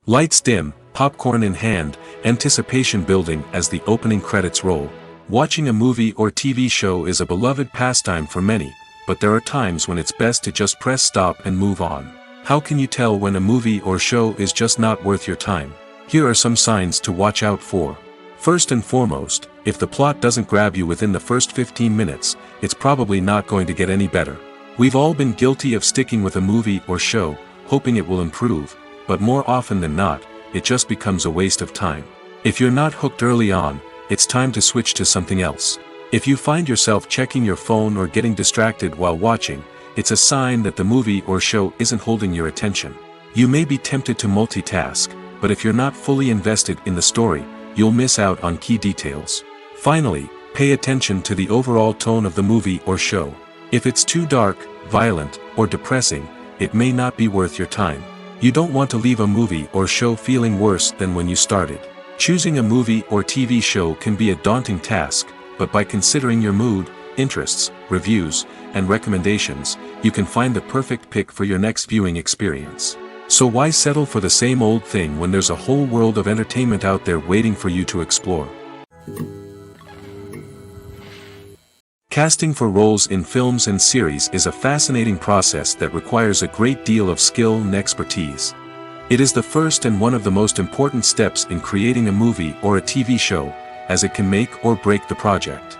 Lights dim, popcorn in hand, anticipation building as the opening credits roll. Watching a movie or TV show is a beloved pastime for many, but there are times when it's best to just press stop and move on. How can you tell when a movie or show is just not worth your time? Here are some signs to watch out for. First and foremost, if the plot doesn't grab you within the first 15 minutes, it's probably not going to get any better. We've all been guilty of sticking with a movie or show, hoping it will improve, but more often than not, it just becomes a waste of time. If you're not hooked early on, it's time to switch to something else. If you find yourself checking your phone or getting distracted while watching, it's a sign that the movie or show isn't holding your attention. You may be tempted to multitask, but if you're not fully invested in the story, you'll miss out on key details. Finally, pay attention to the overall tone of the movie or show. If it's too dark, violent, or depressing, it may not be worth your time. You don't want to leave a movie or show feeling worse than when you started. Choosing a movie or TV show can be a daunting task, but by considering your mood, interests, reviews, and recommendations, you can find the perfect pick for your next viewing experience. So why settle for the same old thing when there's a whole world of entertainment out there waiting for you to explore? Casting for roles in films and series is a fascinating process that requires a great deal of skill and expertise. It is the first and one of the most important steps in creating a movie or a TV show, as it can make or break the project.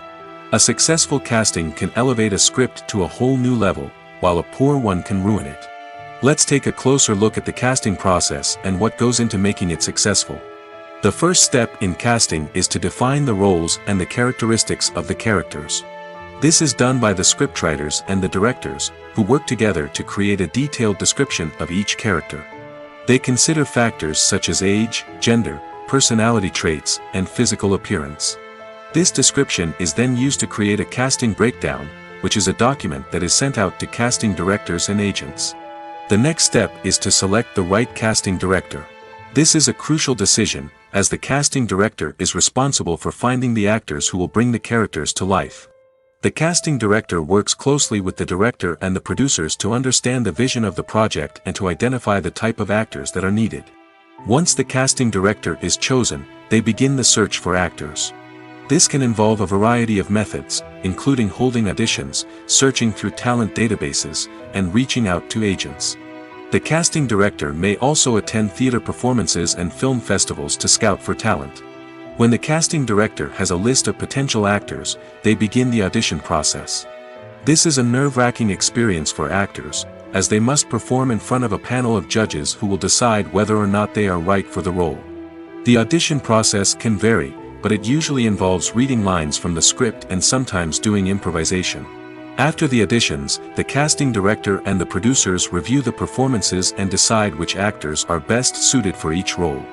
A successful casting can elevate a script to a whole new level, while a poor one can ruin it. Let's take a closer look at the casting process and what goes into making it successful. The first step in casting is to define the roles and the characteristics of the characters. This is done by the scriptwriters and the directors, who work together to create a detailed description of each character. They consider factors such as age, gender, personality traits, and physical appearance. This description is then used to create a casting breakdown, which is a document that is sent out to casting directors and agents. The next step is to select the right casting director. This is a crucial decision, as the casting director is responsible for finding the actors who will bring the characters to life. The casting director works closely with the director and the producers to understand the vision of the project and to identify the type of actors that are needed. Once the casting director is chosen, they begin the search for actors. This can involve a variety of methods, including holding auditions, searching through talent databases, and reaching out to agents. The casting director may also attend theater performances and film festivals to scout for talent. When the casting director has a list of potential actors, they begin the audition process. This is a nerve-wracking experience for actors, as they must perform in front of a panel of judges who will decide whether or not they are right for the role. The audition process can vary, but it usually involves reading lines from the script and sometimes doing improvisation. After the auditions, the casting director and the producers review the performances and decide which actors are best suited for each role.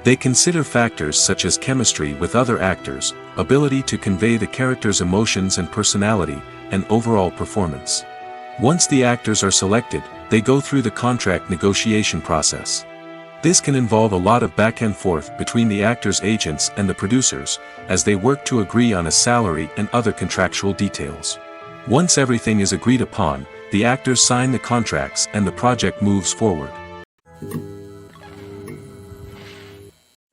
They consider factors such as chemistry with other actors, ability to convey the character's emotions and personality, and overall performance. Once the actors are selected, they go through the contract negotiation process. This can involve a lot of back and forth between the actors' agents and the producers, as they work to agree on a salary and other contractual details. Once everything is agreed upon, the actors sign the contracts and the project moves forward.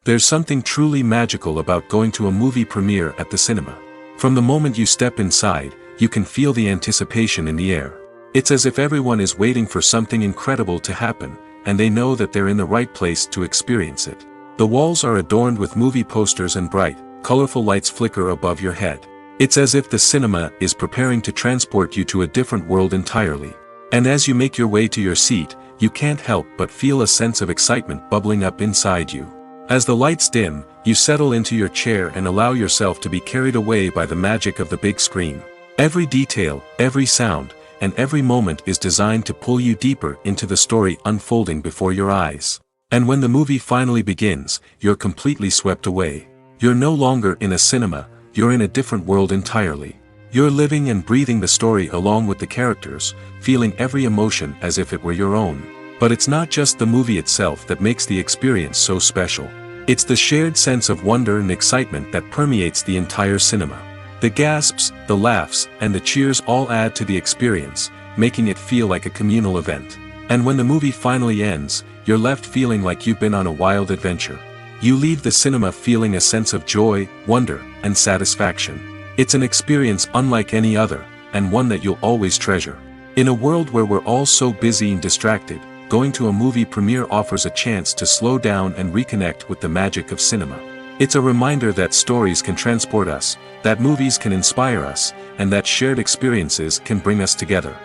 There's something truly magical about going to a movie premiere at the cinema. From the moment you step inside, you can feel the anticipation in the air. It's as if everyone is waiting for something incredible to happen, and they know that they're in the right place to experience it. The walls are adorned with movie posters and bright, colorful lights flicker above your head. It's as if the cinema is preparing to transport you to a different world entirely. And as you make your way to your seat, you can't help but feel a sense of excitement bubbling up inside you. As the lights dim, you settle into your chair and allow yourself to be carried away by the magic of the big screen. Every detail, every sound, and every moment is designed to pull you deeper into the story unfolding before your eyes. And when the movie finally begins, you're completely swept away. You're no longer in a cinema, you're in a different world entirely. You're living and breathing the story along with the characters, feeling every emotion as if it were your own. But it's not just the movie itself that makes the experience so special. It's the shared sense of wonder and excitement that permeates the entire cinema. The gasps, the laughs, and the cheers all add to the experience, making it feel like a communal event. And when the movie finally ends, you're left feeling like you've been on a wild adventure. You leave the cinema feeling a sense of joy, wonder, and satisfaction. It's an experience unlike any other, and one that you'll always treasure. In a world where we're all so busy and distracted, going to a movie premiere offers a chance to slow down and reconnect with the magic of cinema. It's a reminder that stories can transport us, that movies can inspire us, and that shared experiences can bring us together.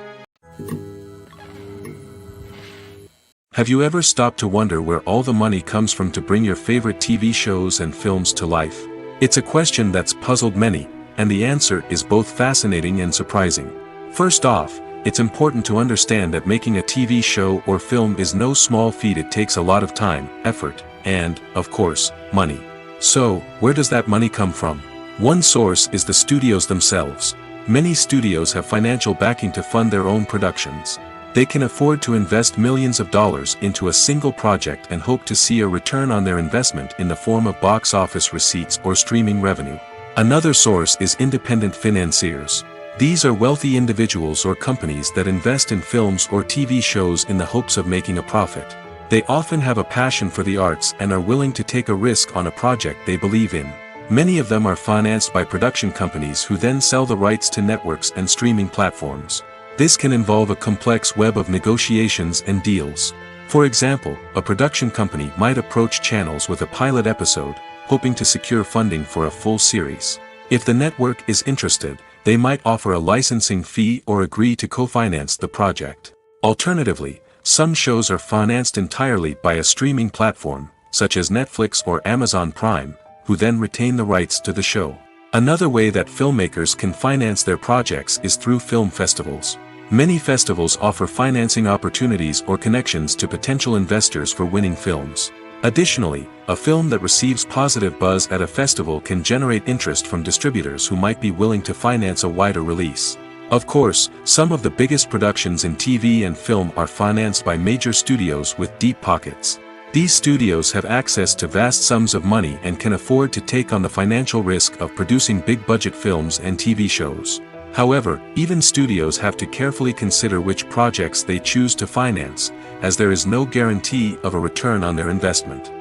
Have you ever stopped to wonder where all the money comes from to bring your favorite TV shows and films to life? It's a question that's puzzled many, and the answer is both fascinating and surprising. First off, it's important to understand that making a TV show or film is no small feat. It takes a lot of time, effort, and, of course, money. So, where does that money come from? One source is the studios themselves. Many studios have financial backing to fund their own productions. They can afford to invest millions of dollars into a single project and hope to see a return on their investment in the form of box office receipts or streaming revenue. Another source is independent financiers. These are wealthy individuals or companies that invest in films or TV shows in the hopes of making a profit. They often have a passion for the arts and are willing to take a risk on a project they believe in. Many of them are financed by production companies who then sell the rights to networks and streaming platforms. This can involve a complex web of negotiations and deals. For example, a production company might approach channels with a pilot episode, hoping to secure funding for a full series. If the network is interested, they might offer a licensing fee or agree to co-finance the project. Alternatively, some shows are financed entirely by a streaming platform, such as Netflix or Amazon Prime, who then retain the rights to the show. Another way that filmmakers can finance their projects is through film festivals. Many festivals offer financing opportunities or connections to potential investors for winning films. Additionally, a film that receives positive buzz at a festival can generate interest from distributors who might be willing to finance a wider release. Of course, some of the biggest productions in TV and film are financed by major studios with deep pockets. These studios have access to vast sums of money and can afford to take on the financial risk of producing big-budget films and TV shows. However, even studios have to carefully consider which projects they choose to finance, as there is no guarantee of a return on their investment.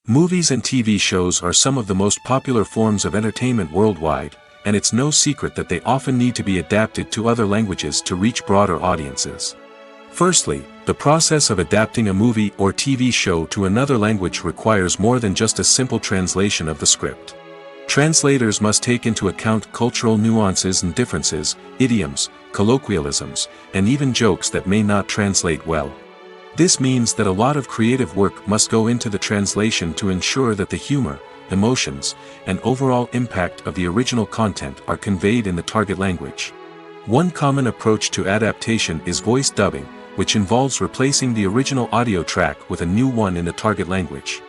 Movies and TV shows are some of the most popular forms of entertainment worldwide, and it's no secret that they often need to be adapted to other languages to reach broader audiences. Firstly, the process of adapting a movie or TV show to another language requires more than just a simple translation of the script. Translators must take into account cultural nuances and differences, idioms, colloquialisms, and even jokes that may not translate well. This means that a lot of creative work must go into the translation to ensure that the humor, emotions, and overall impact of the original content are conveyed in the target language. One common approach to adaptation is voice dubbing, which involves replacing the original audio track with a new one in the target language.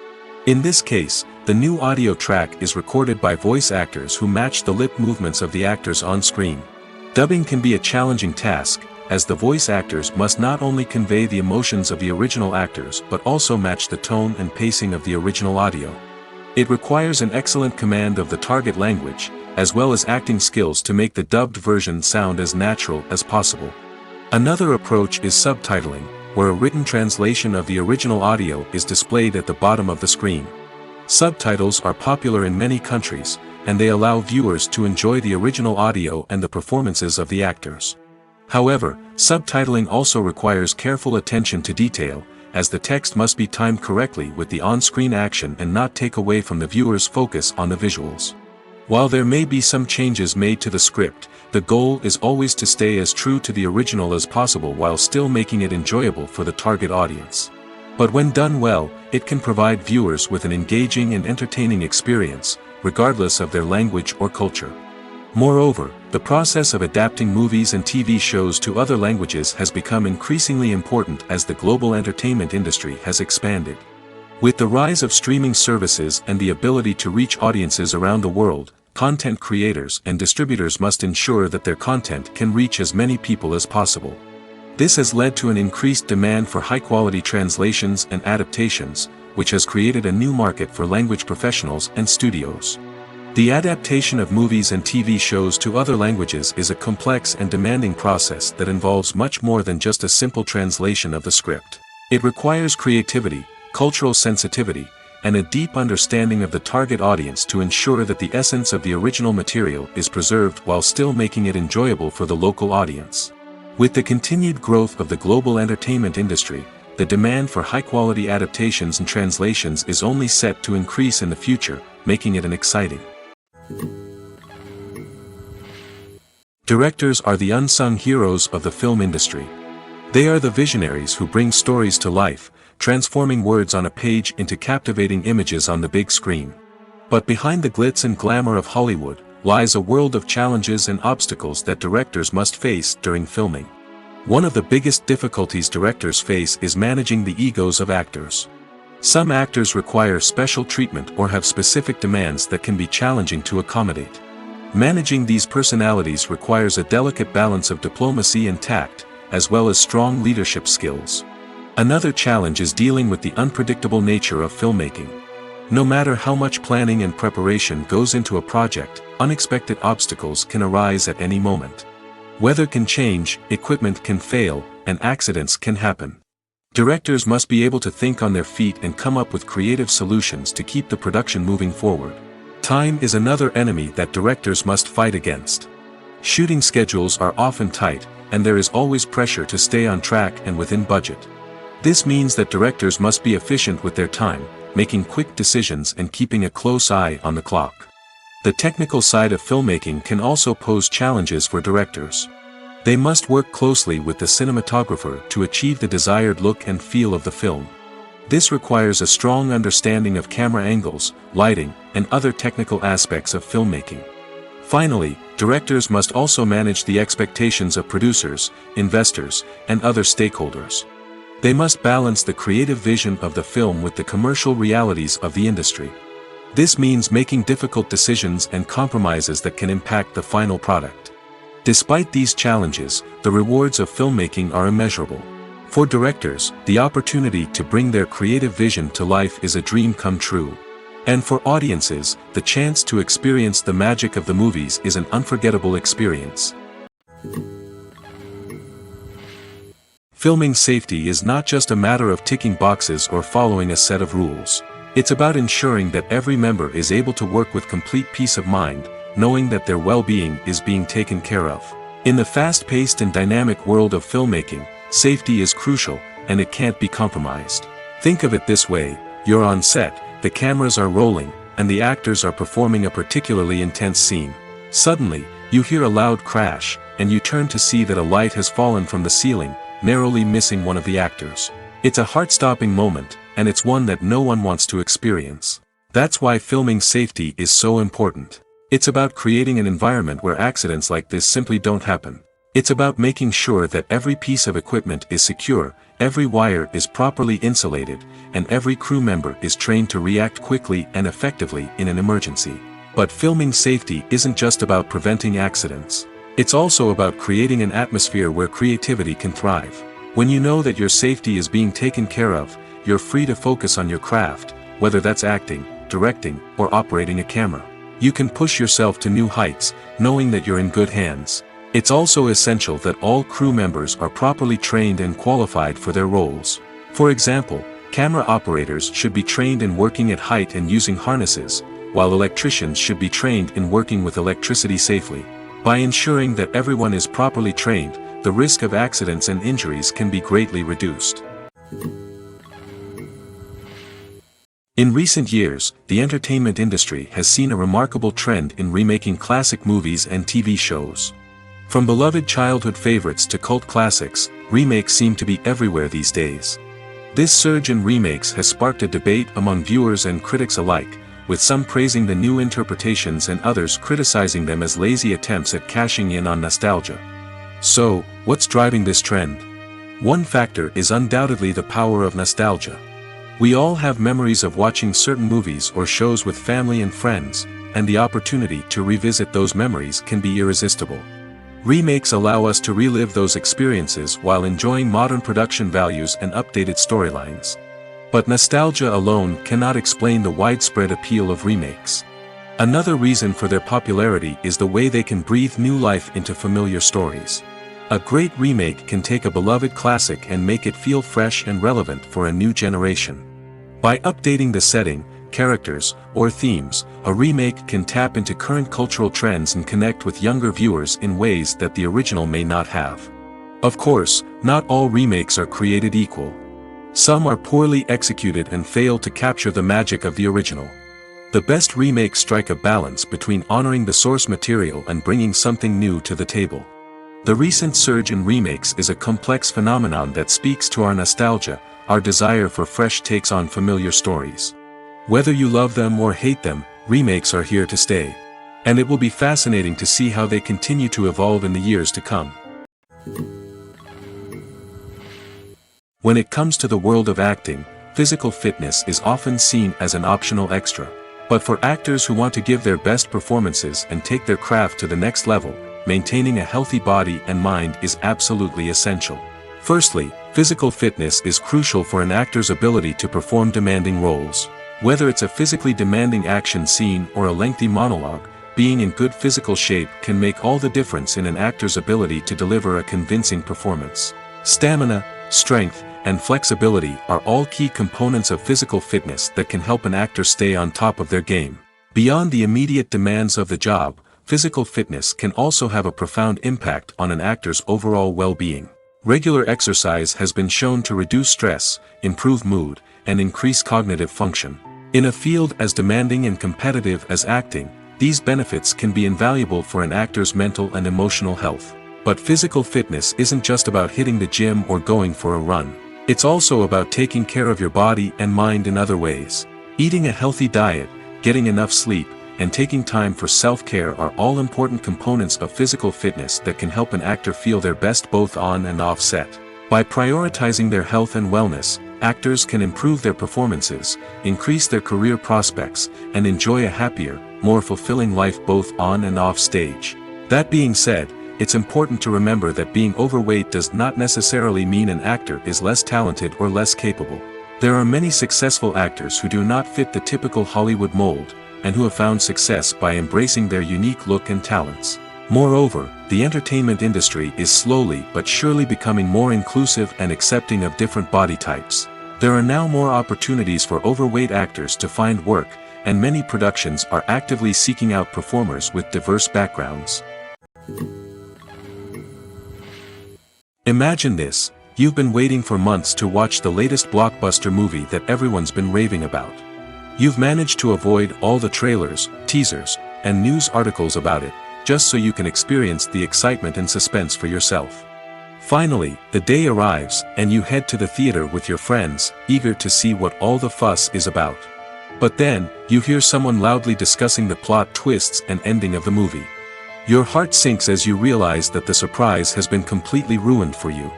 In this case, the new audio track is recorded by voice actors who match the lip movements of the actors on screen. Dubbing can be a challenging task, as the voice actors must not only convey the emotions of the original actors but also match the tone and pacing of the original audio. It requires an excellent command of the target language, as well as acting skills to make the dubbed version sound as natural as possible. Another approach is subtitling, where a written translation of the original audio is displayed at the bottom of the screen. Subtitles are popular in many countries, and they allow viewers to enjoy the original audio and the performances of the actors. However, subtitling also requires careful attention to detail, as the text must be timed correctly with the on-screen action and not take away from the viewer's focus on the visuals. While there may be some changes made to the script, the goal is always to stay as true to the original as possible while still making it enjoyable for the target audience. But when done well, it can provide viewers with an engaging and entertaining experience, regardless of their language or culture. Moreover, the process of adapting movies and TV shows to other languages has become increasingly important as the global entertainment industry has expanded. With the rise of streaming services and the ability to reach audiences around the world, content creators and distributors must ensure that their content can reach as many people as possible. This has led to an increased demand for high-quality translations and adaptations, which has created a new market for language professionals and studios. The adaptation of movies and TV shows to other languages is a complex and demanding process that involves much more than just a simple translation of the script. It requires creativity, cultural sensitivity, and a deep understanding of the target audience to ensure that the essence of the original material is preserved while still making it enjoyable for the local audience. With the continued growth of the global entertainment industry, the demand for high-quality adaptations and translations is only set to increase in the future, making it an exciting. Directors are the unsung heroes of the film industry. They are the visionaries who bring stories to life, transforming words on a page into captivating images on the big screen. But behind the glitz and glamour of Hollywood, lies a world of challenges and obstacles that directors must face during filming. One of the biggest difficulties directors face is managing the egos of actors. Some actors require special treatment or have specific demands that can be challenging to accommodate. Managing these personalities requires a delicate balance of diplomacy and tact, as well as strong leadership skills. Another challenge is dealing with the unpredictable nature of filmmaking. No matter how much planning and preparation goes into a project, unexpected obstacles can arise at any moment. Weather can change, equipment can fail, and accidents can happen. Directors must be able to think on their feet and come up with creative solutions to keep the production moving forward. Time is another enemy that directors must fight against. Shooting schedules are often tight, and there is always pressure to stay on track and within budget. This means that directors must be efficient with their time, making quick decisions and keeping a close eye on the clock. The technical side of filmmaking can also pose challenges for directors. They must work closely with the cinematographer to achieve the desired look and feel of the film. This requires a strong understanding of camera angles, lighting, and other technical aspects of filmmaking. Finally, directors must also manage the expectations of producers, investors, and other stakeholders. They must balance the creative vision of the film with the commercial realities of the industry. This means making difficult decisions and compromises that can impact the final product. Despite these challenges, the rewards of filmmaking are immeasurable. For directors, the opportunity to bring their creative vision to life is a dream come true. And for audiences, the chance to experience the magic of the movies is an unforgettable experience. Filming safety is not just a matter of ticking boxes or following a set of rules. It's about ensuring that every member is able to work with complete peace of mind, knowing that their well-being is being taken care of. In the fast-paced and dynamic world of filmmaking, safety is crucial, and it can't be compromised. Think of it this way: you're on set, the cameras are rolling, and the actors are performing a particularly intense scene. Suddenly, you hear a loud crash, and you turn to see that a light has fallen from the ceiling, narrowly missing one of the actors. It's a heart-stopping moment, and it's one that no one wants to experience. That's why filming safety is so important. It's about creating an environment where accidents like this simply don't happen. It's about making sure that every piece of equipment is secure, every wire is properly insulated, and every crew member is trained to react quickly and effectively in an emergency. But filming safety isn't just about preventing accidents. It's also about creating an atmosphere where creativity can thrive. When you know that your safety is being taken care of, you're free to focus on your craft, whether that's acting, directing, or operating a camera. You can push yourself to new heights, knowing that you're in good hands. It's also essential that all crew members are properly trained and qualified for their roles. For example, camera operators should be trained in working at height and using harnesses, while electricians should be trained in working with electricity safely. By ensuring that everyone is properly trained, the risk of accidents and injuries can be greatly reduced. In recent years, the entertainment industry has seen a remarkable trend in remaking classic movies and TV shows. From beloved childhood favorites to cult classics, remakes seem to be everywhere these days. This surge in remakes has sparked a debate among viewers and critics alike, with some praising the new interpretations and others criticizing them as lazy attempts at cashing in on nostalgia. So, what's driving this trend? One factor is undoubtedly the power of nostalgia. We all have memories of watching certain movies or shows with family and friends, and the opportunity to revisit those memories can be irresistible. Remakes allow us to relive those experiences while enjoying modern production values and updated storylines. But nostalgia alone cannot explain the widespread appeal of remakes. Another reason for their popularity is the way they can breathe new life into familiar stories. A great remake can take a beloved classic and make it feel fresh and relevant for a new generation. By updating the setting, characters, or themes, a remake can tap into current cultural trends and connect with younger viewers in ways that the original may not have. Of course, not all remakes are created equal. Some are poorly executed and fail to capture the magic of the original. The best remakes strike a balance between honoring the source material and bringing something new to the table. The recent surge in remakes is a complex phenomenon that speaks to our nostalgia, our desire for fresh takes on familiar stories. Whether you love them or hate them, remakes are here to stay. And it will be fascinating to see how they continue to evolve in the years to come. When it comes to the world of acting, physical fitness is often seen as an optional extra. But for actors who want to give their best performances and take their craft to the next level, maintaining a healthy body and mind is absolutely essential. Firstly, physical fitness is crucial for an actor's ability to perform demanding roles. Whether it's a physically demanding action scene or a lengthy monologue, being in good physical shape can make all the difference in an actor's ability to deliver a convincing performance. Stamina, strength, and flexibility are all key components of physical fitness that can help an actor stay on top of their game. Beyond the immediate demands of the job, physical fitness can also have a profound impact on an actor's overall well-being. Regular exercise has been shown to reduce stress, improve mood, and increase cognitive function. In a field as demanding and competitive as acting, these benefits can be invaluable for an actor's mental and emotional health. But physical fitness isn't just about hitting the gym or going for a run. It's also about taking care of your body and mind in other ways. Eating a healthy diet, getting enough sleep, and taking time for self-care are all important components of physical fitness that can help an actor feel their best both on and off set. By prioritizing their health and wellness, actors can improve their performances, increase their career prospects, and enjoy a happier, more fulfilling life both on and off stage. That being said, it's important to remember that being overweight does not necessarily mean an actor is less talented or less capable. There are many successful actors who do not fit the typical Hollywood mold, and who have found success by embracing their unique look and talents. Moreover, the entertainment industry is slowly but surely becoming more inclusive and accepting of different body types. There are now more opportunities for overweight actors to find work, and many productions are actively seeking out performers with diverse backgrounds. Imagine this: you've been waiting for months to watch the latest blockbuster movie that everyone's been raving about. You've managed to avoid all the trailers, teasers, and news articles about it, just so you can experience the excitement and suspense for yourself. Finally, the day arrives, and you head to the theater with your friends, eager to see what all the fuss is about. But then, you hear someone loudly discussing the plot twists and ending of the movie. Your heart sinks as you realize that the surprise has been completely ruined for you.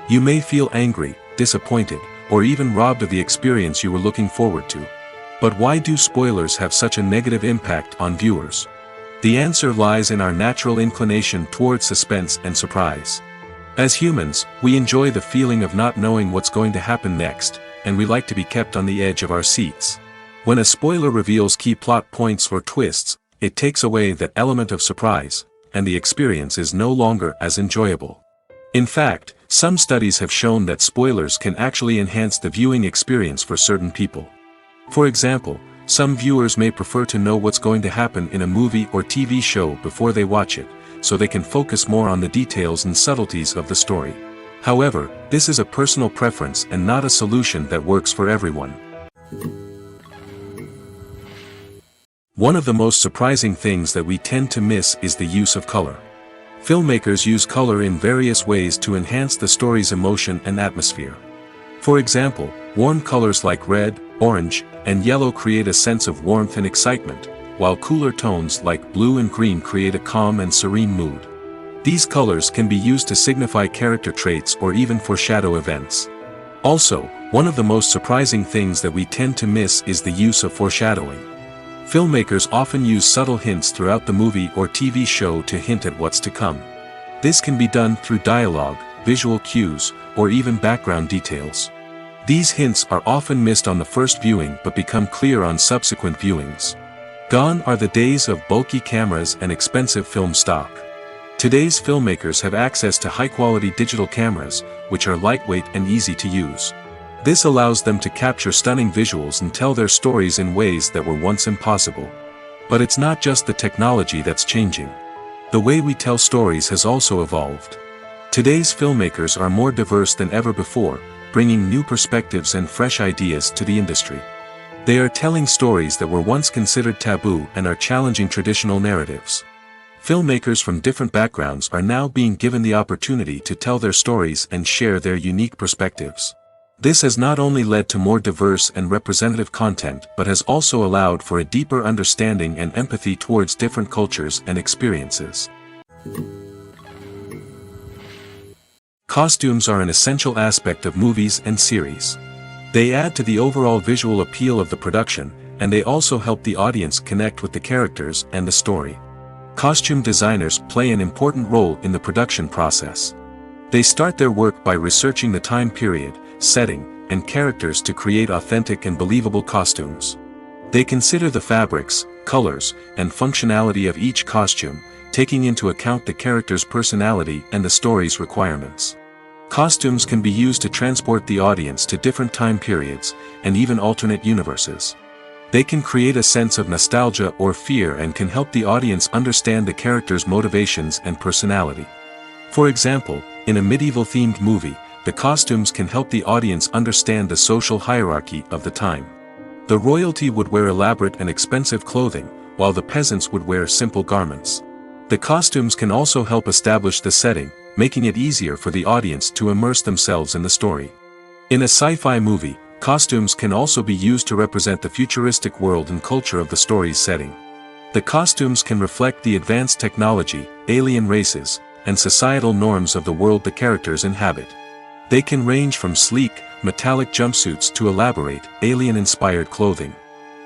You may feel angry, disappointed, or even robbed of the experience you were looking forward to. But why do spoilers have such a negative impact on viewers? The answer lies in our natural inclination toward suspense and surprise. As humans, we enjoy the feeling of not knowing what's going to happen next, and we like to be kept on the edge of our seats. When a spoiler reveals key plot points or twists, it takes away that element of surprise, and the experience is no longer as enjoyable. In fact, some studies have shown that spoilers can actually enhance the viewing experience for certain people. For example, some viewers may prefer to know what's going to happen in a movie or TV show before they watch it, so they can focus more on the details and subtleties of the story. However, this is a personal preference and not a solution that works for everyone. One of the most surprising things that we tend to miss is the use of color. Filmmakers use color in various ways to enhance the story's emotion and atmosphere. For example, warm colors like red, orange, and yellow create a sense of warmth and excitement, while cooler tones like blue and green create a calm and serene mood. These colors can be used to signify character traits or even foreshadow events. Also, one of the most surprising things that we tend to miss is the use of foreshadowing. Filmmakers often use subtle hints throughout the movie or TV show to hint at what's to come. This can be done through dialogue, visual cues, or even background details. These hints are often missed on the first viewing but become clear on subsequent viewings. Gone are the days of bulky cameras and expensive film stock. Today's filmmakers have access to high-quality digital cameras, which are lightweight and easy to use. This allows them to capture stunning visuals and tell their stories in ways that were once impossible. But it's not just the technology that's changing. The way we tell stories has also evolved. Today's filmmakers are more diverse than ever before, bringing new perspectives and fresh ideas to the industry. They are telling stories that were once considered taboo and are challenging traditional narratives. Filmmakers from different backgrounds are now being given the opportunity to tell their stories and share their unique perspectives. This has not only led to more diverse and representative content but has also allowed for a deeper understanding and empathy towards different cultures and experiences. Costumes are an essential aspect of movies and series. They add to the overall visual appeal of the production, and they also help the audience connect with the characters and the story. Costume designers play an important role in the production process. They start their work by researching the time period, setting, and characters to create authentic and believable costumes. They consider the fabrics, colors, and functionality of each costume, taking into account the character's personality and the story's requirements. Costumes can be used to transport the audience to different time periods, and even alternate universes. They can create a sense of nostalgia or fear and can help the audience understand the character's motivations and personality. For example, in a medieval-themed movie, the costumes can help the audience understand the social hierarchy of the time. The royalty would wear elaborate and expensive clothing, while the peasants would wear simple garments. The costumes can also help establish the setting, making it easier for the audience to immerse themselves in the story. In a sci-fi movie, costumes can also be used to represent the futuristic world and culture of the story's setting. The costumes can reflect the advanced technology, alien races, and societal norms of the world the characters inhabit. They can range from sleek, metallic jumpsuits to elaborate, alien-inspired clothing.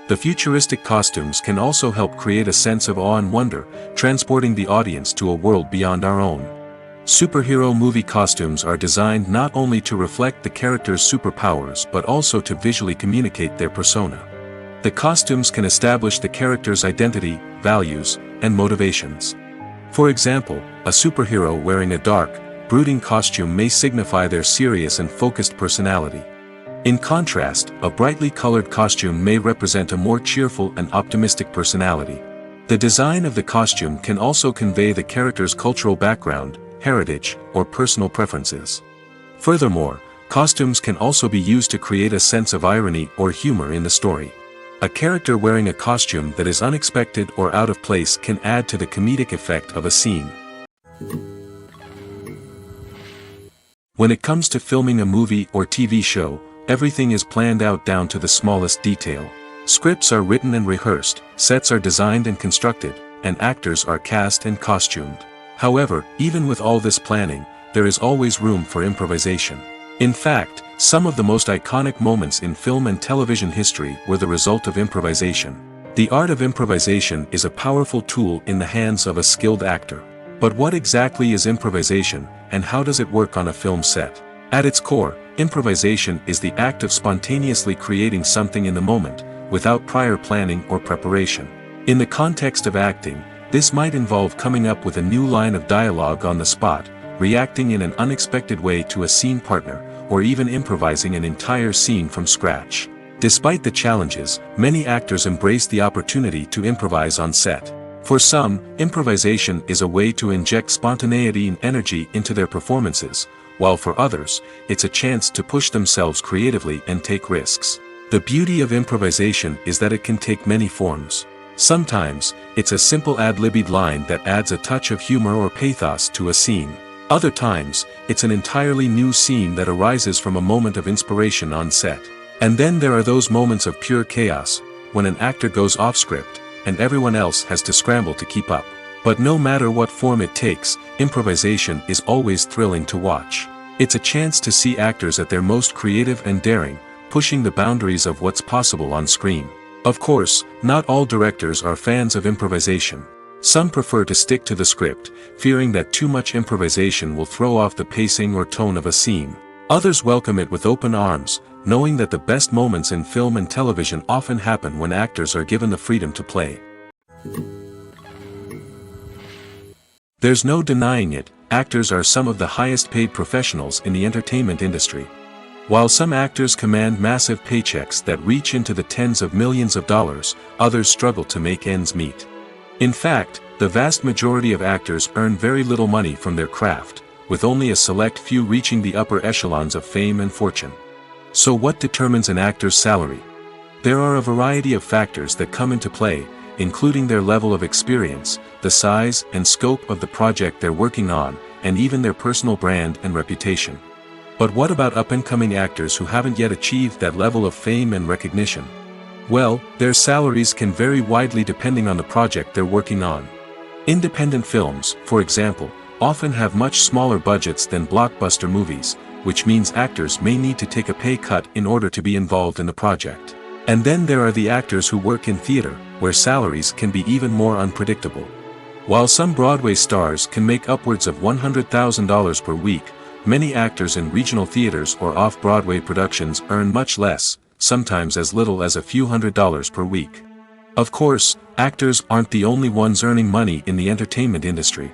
The futuristic costumes can also help create a sense of awe and wonder, transporting the audience to a world beyond our own. Superhero movie costumes are designed not only to reflect the character's superpowers but also to visually communicate their persona. The costumes can establish the character's identity, values, and motivations. For example, a superhero wearing a dark, brooding costume may signify their serious and focused personality. In contrast, a brightly colored costume may represent a more cheerful and optimistic personality. The design of the costume can also convey the character's cultural background, heritage, or personal preferences. Furthermore, costumes can also be used to create a sense of irony or humor in the story. A character wearing a costume that is unexpected or out of place can add to the comedic effect of a scene. When it comes to filming a movie or TV show, everything is planned out down to the smallest detail. Scripts are written and rehearsed, sets are designed and constructed, and actors are cast and costumed. However, even with all this planning, there is always room for improvisation. In fact, some of the most iconic moments in film and television history were the result of improvisation. The art of improvisation is a powerful tool in the hands of a skilled actor. But what exactly is improvisation, and how does it work on a film set? At its core, improvisation is the act of spontaneously creating something in the moment, without prior planning or preparation. In the context of acting, this might involve coming up with a new line of dialogue on the spot, reacting in an unexpected way to a scene partner, or even improvising an entire scene from scratch. Despite the challenges, many actors embrace the opportunity to improvise on set. For some, improvisation is a way to inject spontaneity and energy into their performances, while for others, it's a chance to push themselves creatively and take risks. The beauty of improvisation is that it can take many forms. Sometimes, it's a simple ad-libbed line that adds a touch of humor or pathos to a scene. Other times, it's an entirely new scene that arises from a moment of inspiration on set. And then there are those moments of pure chaos, when an actor goes off script, and everyone else has to scramble to keep up. But no matter what form it takes, improvisation is always thrilling to watch. It's a chance to see actors at their most creative and daring, pushing the boundaries of what's possible on screen. Of course, not all directors are fans of improvisation. Some prefer to stick to the script, fearing that too much improvisation will throw off the pacing or tone of a scene. Others welcome it with open arms, knowing that the best moments in film and television often happen when actors are given the freedom to play. There's no denying it, actors are some of the highest paid professionals in the entertainment industry. While some actors command massive paychecks that reach into the tens of millions of dollars, others struggle to make ends meet. In fact, the vast majority of actors earn very little money from their craft, with only a select few reaching the upper echelons of fame and fortune. So what determines an actor's salary? There are a variety of factors that come into play, including their level of experience, the size and scope of the project they're working on, and even their personal brand and reputation. But what about up-and-coming actors who haven't yet achieved that level of fame and recognition? Well, their salaries can vary widely depending on the project they're working on. Independent films, for example, often have much smaller budgets than blockbuster movies, which means actors may need to take a pay cut in order to be involved in the project. And then there are the actors who work in theater, where salaries can be even more unpredictable. While some Broadway stars can make upwards of $100,000 per week, many actors in regional theaters or off-Broadway productions earn much less, sometimes as little as a few $100s per week. Of course, actors aren't the only ones earning money in the entertainment industry.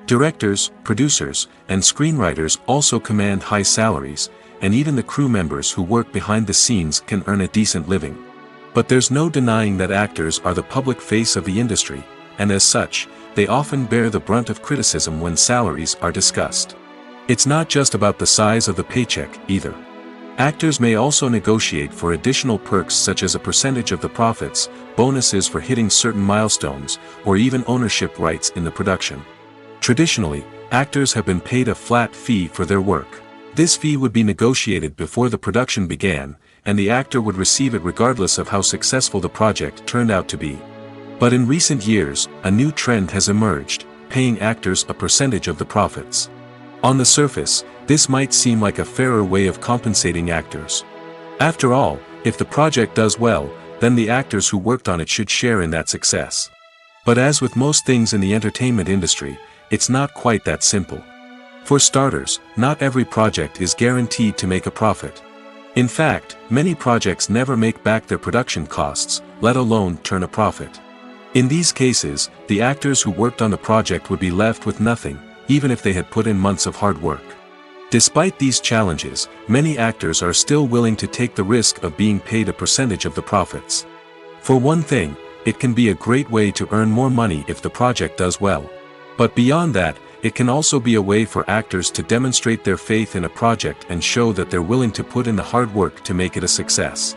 Directors, producers, and screenwriters also command high salaries, and even the crew members who work behind the scenes can earn a decent living. But there's no denying that actors are the public face of the industry, and as such, they often bear the brunt of criticism when salaries are discussed. It's not just about the size of the paycheck, either. Actors may also negotiate for additional perks such as a percentage of the profits, bonuses for hitting certain milestones, or even ownership rights in the production. Traditionally, actors have been paid a flat fee for their work. This fee would be negotiated before the production began, and the actor would receive it regardless of how successful the project turned out to be. But in recent years, a new trend has emerged, paying actors a percentage of the profits. On the surface, this might seem like a fairer way of compensating actors. After all, if the project does well, then the actors who worked on it should share in that success. But as with most things in the entertainment industry, it's not quite that simple. For starters, not every project is guaranteed to make a profit. In fact, many projects never make back their production costs, let alone turn a profit. In these cases, the actors who worked on the project would be left with nothing, even if they had put in months of hard work. Despite these challenges, many actors are still willing to take the risk of being paid a percentage of the profits. For one thing, it can be a great way to earn more money if the project does well. But beyond that, it can also be a way for actors to demonstrate their faith in a project and show that they're willing to put in the hard work to make it a success.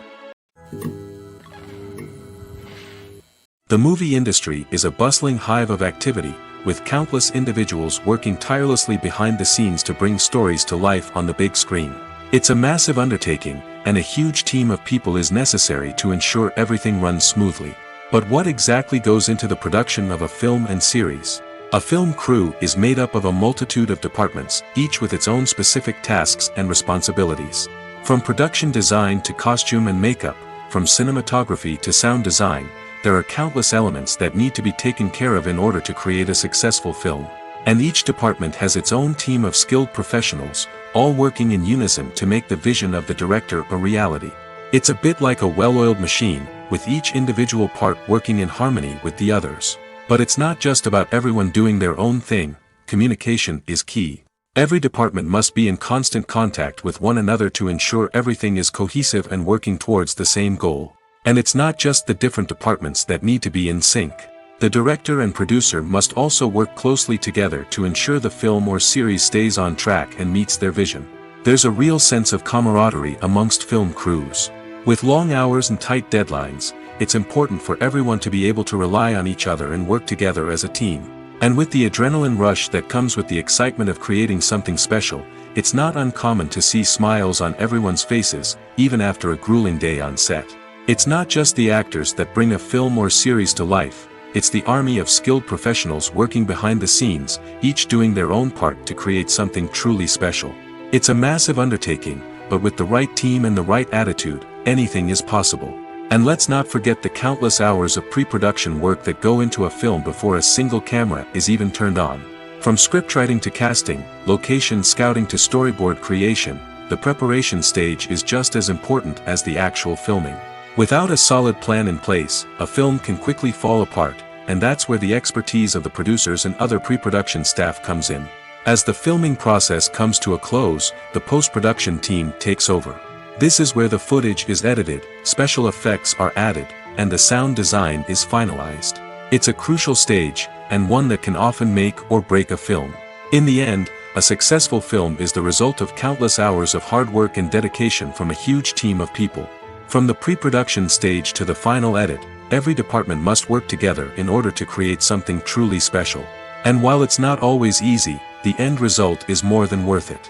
The movie industry is a bustling hive of activity, with countless individuals working tirelessly behind the scenes to bring stories to life on the big screen. It's a massive undertaking, and a huge team of people is necessary to ensure everything runs smoothly. But what exactly goes into the production of a film and series? A film crew is made up of a multitude of departments, each with its own specific tasks and responsibilities. From production design to costume and makeup, from cinematography to sound design, there are countless elements that need to be taken care of in order to create a successful film. And each department has its own team of skilled professionals, all working in unison to make the vision of the director a reality. It's a bit like a well-oiled machine, with each individual part working in harmony with the others. But it's not just about everyone doing their own thing, communication is key. Every department must be in constant contact with one another to ensure everything is cohesive and working towards the same goal. And it's not just the different departments that need to be in sync. The director and producer must also work closely together to ensure the film or series stays on track and meets their vision. There's a real sense of camaraderie amongst film crews. With long hours and tight deadlines, it's important for everyone to be able to rely on each other and work together as a team. And with the adrenaline rush that comes with the excitement of creating something special, it's not uncommon to see smiles on everyone's faces, even after a grueling day on set. It's not just the actors that bring a film or series to life, it's the army of skilled professionals working behind the scenes, each doing their own part to create something truly special. It's a massive undertaking, but with the right team and the right attitude, anything is possible. And let's not forget the countless hours of pre-production work that go into a film before a single camera is even turned on. From scriptwriting to casting, location scouting to storyboard creation, the preparation stage is just as important as the actual filming. Without a solid plan in place, a film can quickly fall apart, and that's where the expertise of the producers and other pre-production staff comes in. As the filming process comes to a close, the post-production team takes over. This is where the footage is edited, special effects are added, and the sound design is finalized. It's a crucial stage, and one that can often make or break a film. In the end, a successful film is the result of countless hours of hard work and dedication from a huge team of people. From the pre-production stage to the final edit, every department must work together in order to create something truly special. And while it's not always easy, the end result is more than worth it.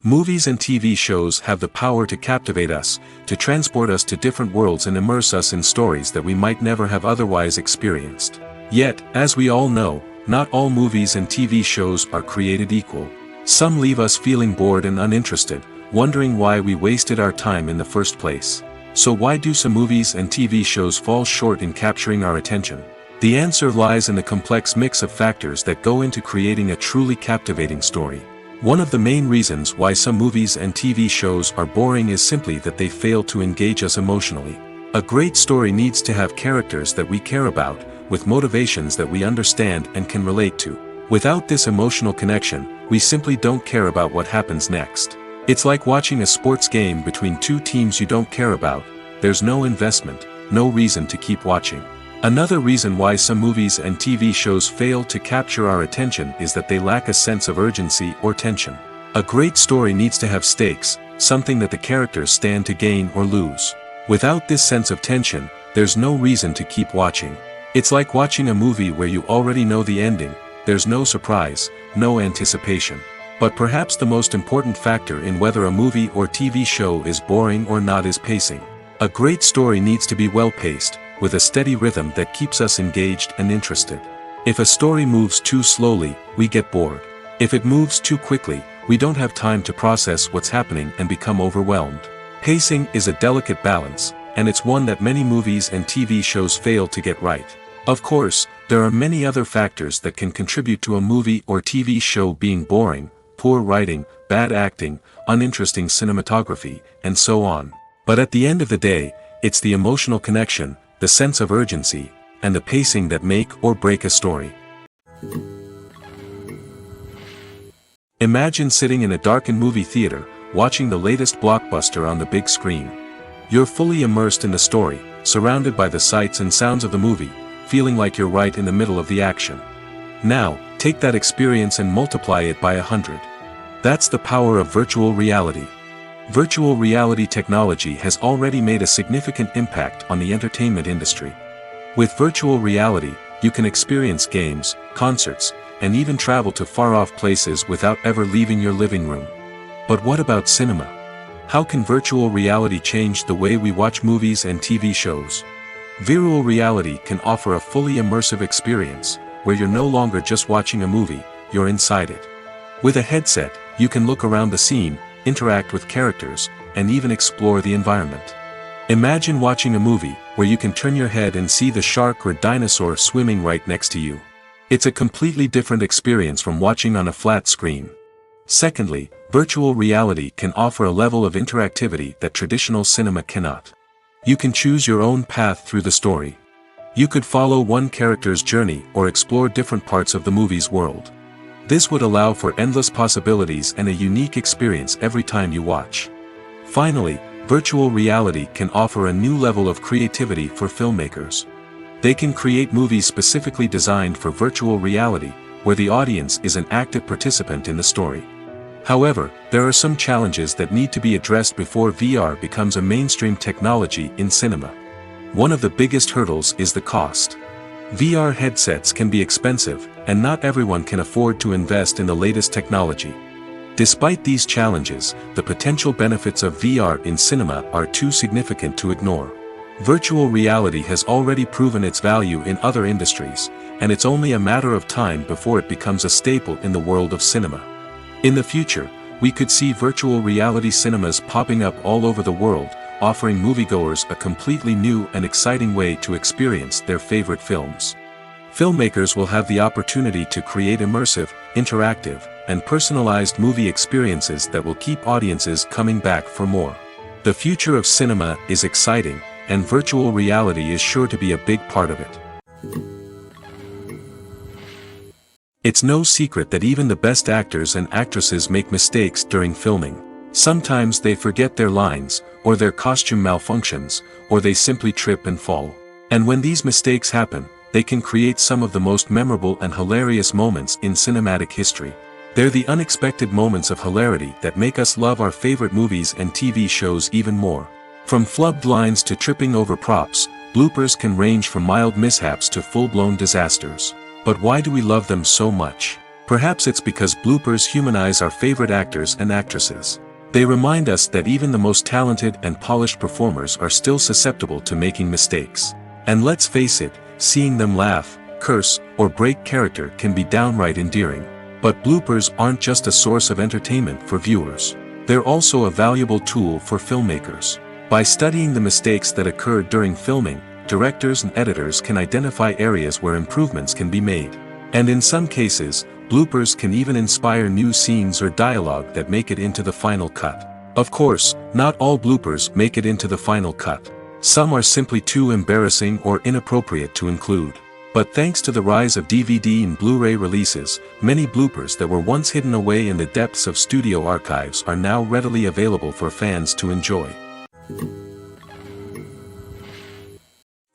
Movies and TV shows have the power to captivate us, to transport us to different worlds and immerse us in stories that we might never have otherwise experienced. Yet, as we all know, not all movies and TV shows are created equal. Some leave us feeling bored and uninterested, wondering why we wasted our time in the first place. So why do some movies and TV shows fall short in capturing our attention? The answer lies in the complex mix of factors that go into creating a truly captivating story. One of the main reasons why some movies and TV shows are boring is simply that they fail to engage us emotionally. A great story needs to have characters that we care about, with motivations that we understand and can relate to. Without this emotional connection, we simply don't care about what happens next. It's like watching a sports game between two teams you don't care about. There's no investment, no reason to keep watching. Another reason why some movies and TV shows fail to capture our attention is that they lack a sense of urgency or tension. A great story needs to have stakes, something that the characters stand to gain or lose. Without this sense of tension, there's no reason to keep watching. It's like watching a movie where you already know the ending, there's no surprise, no anticipation. But perhaps the most important factor in whether a movie or TV show is boring or not is pacing. A great story needs to be well-paced, with a steady rhythm that keeps us engaged and interested. If a story moves too slowly, we get bored. If it moves too quickly, we don't have time to process what's happening and become overwhelmed. Pacing is a delicate balance, and it's one that many movies and TV shows fail to get right. Of course, there are many other factors that can contribute to a movie or TV show being boring: poor writing, bad acting, uninteresting cinematography, and so on. But at the end of the day, it's the emotional connection, the sense of urgency, and the pacing that make or break a story. Imagine sitting in a darkened movie theater, watching the latest blockbuster on the big screen. You're fully immersed in the story, surrounded by the sights and sounds of the movie, feeling like you're right in the middle of the action. Now, take that experience and multiply it by 100. That's the power of virtual reality. Virtual reality technology has already made a significant impact on the entertainment industry. With virtual reality, you can experience games, concerts, and even travel to far-off places without ever leaving your living room. But what about cinema? How can virtual reality change the way we watch movies and TV shows? Virtual reality can offer a fully immersive experience, where you're no longer just watching a movie, you're inside it. With a headset, you can look around the scene, interact with characters, and even explore the environment. Imagine watching a movie where you can turn your head and see the shark or dinosaur swimming right next to you. It's a completely different experience from watching on a flat screen. Secondly, virtual reality can offer a level of interactivity that traditional cinema cannot. You can choose your own path through the story. You could follow one character's journey or explore different parts of the movie's world. This would allow for endless possibilities and a unique experience every time you watch. Finally, virtual reality can offer a new level of creativity for filmmakers. They can create movies specifically designed for virtual reality, where the audience is an active participant in the story. However, there are some challenges that need to be addressed before VR becomes a mainstream technology in cinema. One of the biggest hurdles is the cost. VR headsets can be expensive, and not everyone can afford to invest in the latest technology. Despite these challenges, the potential benefits of VR in cinema are too significant to ignore. Virtual reality has already proven its value in other industries, and it's only a matter of time before it becomes a staple in the world of cinema. In the future, we could see virtual reality cinemas popping up all over the world, offering moviegoers a completely new and exciting way to experience their favorite films. Filmmakers will have the opportunity to create immersive, interactive, and personalized movie experiences that will keep audiences coming back for more. The future of cinema is exciting, and virtual reality is sure to be a big part of it. It's no secret that even the best actors and actresses make mistakes during filming. Sometimes they forget their lines, or their costume malfunctions, or they simply trip and fall. And when these mistakes happen, they can create some of the most memorable and hilarious moments in cinematic history. They're the unexpected moments of hilarity that make us love our favorite movies and TV shows even more. From flubbed lines to tripping over props, bloopers can range from mild mishaps to full-blown disasters. But why do we love them so much? Perhaps it's because bloopers humanize our favorite actors and actresses. They remind us that even the most talented and polished performers are still susceptible to making mistakes. And let's face it, seeing them laugh, curse, or break character can be downright endearing. But bloopers aren't just a source of entertainment for viewers. They're also a valuable tool for filmmakers. By studying the mistakes that occurred during filming, directors and editors can identify areas where improvements can be made. And in some cases, bloopers can even inspire new scenes or dialogue that make it into the final cut. Of course, not all bloopers make it into the final cut. Some are simply too embarrassing or inappropriate to include. But thanks to the rise of DVD and Blu-ray releases, many bloopers that were once hidden away in the depths of studio archives are now readily available for fans to enjoy.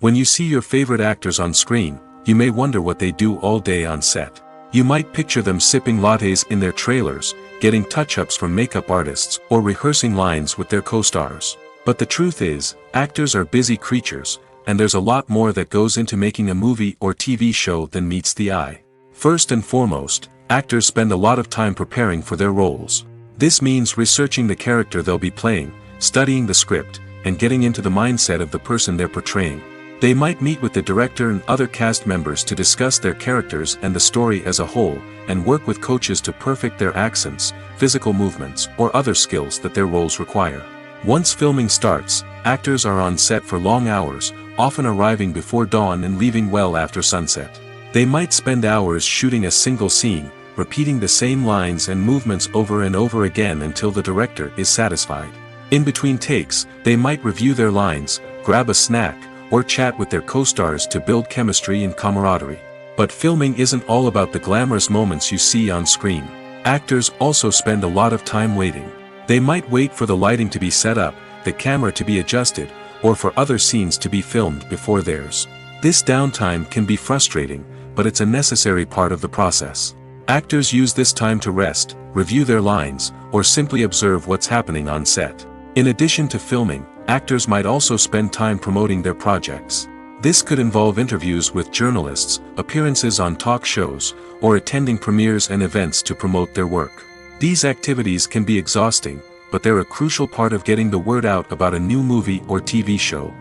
When you see your favorite actors on screen, you may wonder what they do all day on set. You might picture them sipping lattes in their trailers, getting touch-ups from makeup artists, or rehearsing lines with their co-stars. But the truth is, actors are busy creatures, and there's a lot more that goes into making a movie or TV show than meets the eye. First and foremost, actors spend a lot of time preparing for their roles. This means researching the character they'll be playing, studying the script, and getting into the mindset of the person they're portraying. They might meet with the director and other cast members to discuss their characters and the story as a whole, and work with coaches to perfect their accents, physical movements, or other skills that their roles require. Once filming starts, actors are on set for long hours, often arriving before dawn and leaving well after sunset. They might spend hours shooting a single scene, repeating the same lines and movements over and over again until the director is satisfied. In between takes, they might review their lines, grab a snack, or chat with their co-stars to build chemistry and camaraderie. But filming isn't all about the glamorous moments you see on screen. Actors also spend a lot of time waiting. They might wait for the lighting to be set up, the camera to be adjusted, or for other scenes to be filmed before theirs. This downtime can be frustrating, but it's a necessary part of the process. Actors use this time to rest, review their lines, or simply observe what's happening on set. In addition to filming, actors might also spend time promoting their projects. This could involve interviews with journalists, appearances on talk shows, or attending premieres and events to promote their work. These activities can be exhausting, but they're a crucial part of getting the word out about a new movie or TV show.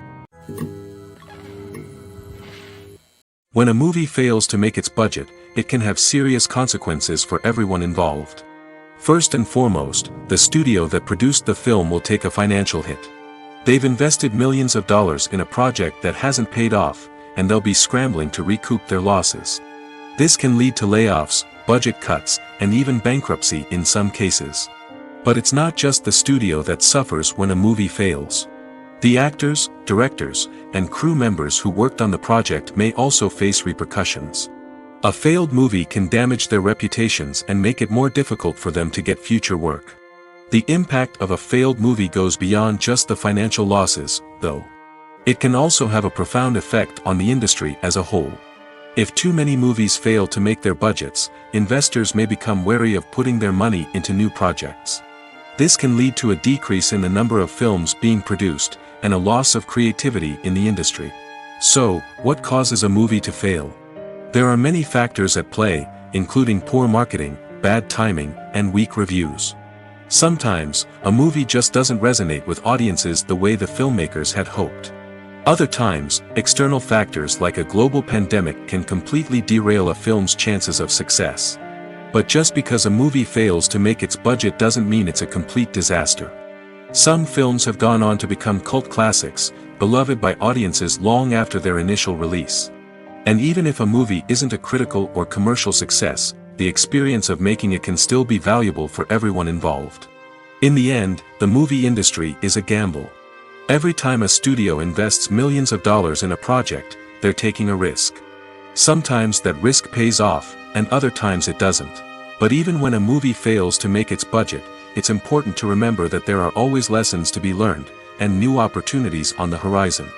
When a movie fails to make its budget, it can have serious consequences for everyone involved. First and foremost, the studio that produced the film will take a financial hit. They've invested millions of dollars in a project that hasn't paid off, and they'll be scrambling to recoup their losses. This can lead to layoffs, budget cuts, and even bankruptcy in some cases. But it's not just the studio that suffers when a movie fails. The actors, directors, and crew members who worked on the project may also face repercussions. A failed movie can damage their reputations and make it more difficult for them to get future work. The impact of a failed movie goes beyond just the financial losses, though. It can also have a profound effect on the industry as a whole. If too many movies fail to make their budgets, investors may become wary of putting their money into new projects. This can lead to a decrease in the number of films being produced, and a loss of creativity in the industry. So, what causes a movie to fail? There are many factors at play, including poor marketing, bad timing, and weak reviews. Sometimes, a movie just doesn't resonate with audiences the way the filmmakers had hoped. Other times, external factors like a global pandemic can completely derail a film's chances of success. But just because a movie fails to make its budget doesn't mean it's a complete disaster. Some films have gone on to become cult classics, beloved by audiences long after their initial release. And even if a movie isn't a critical or commercial success, the experience of making it can still be valuable for everyone involved. In the end, the movie industry is a gamble. Every time a studio invests millions of dollars in a project, they're taking a risk. Sometimes that risk pays off, and other times it doesn't. But even when a movie fails to make its budget, it's important to remember that there are always lessons to be learned, and new opportunities on the horizon.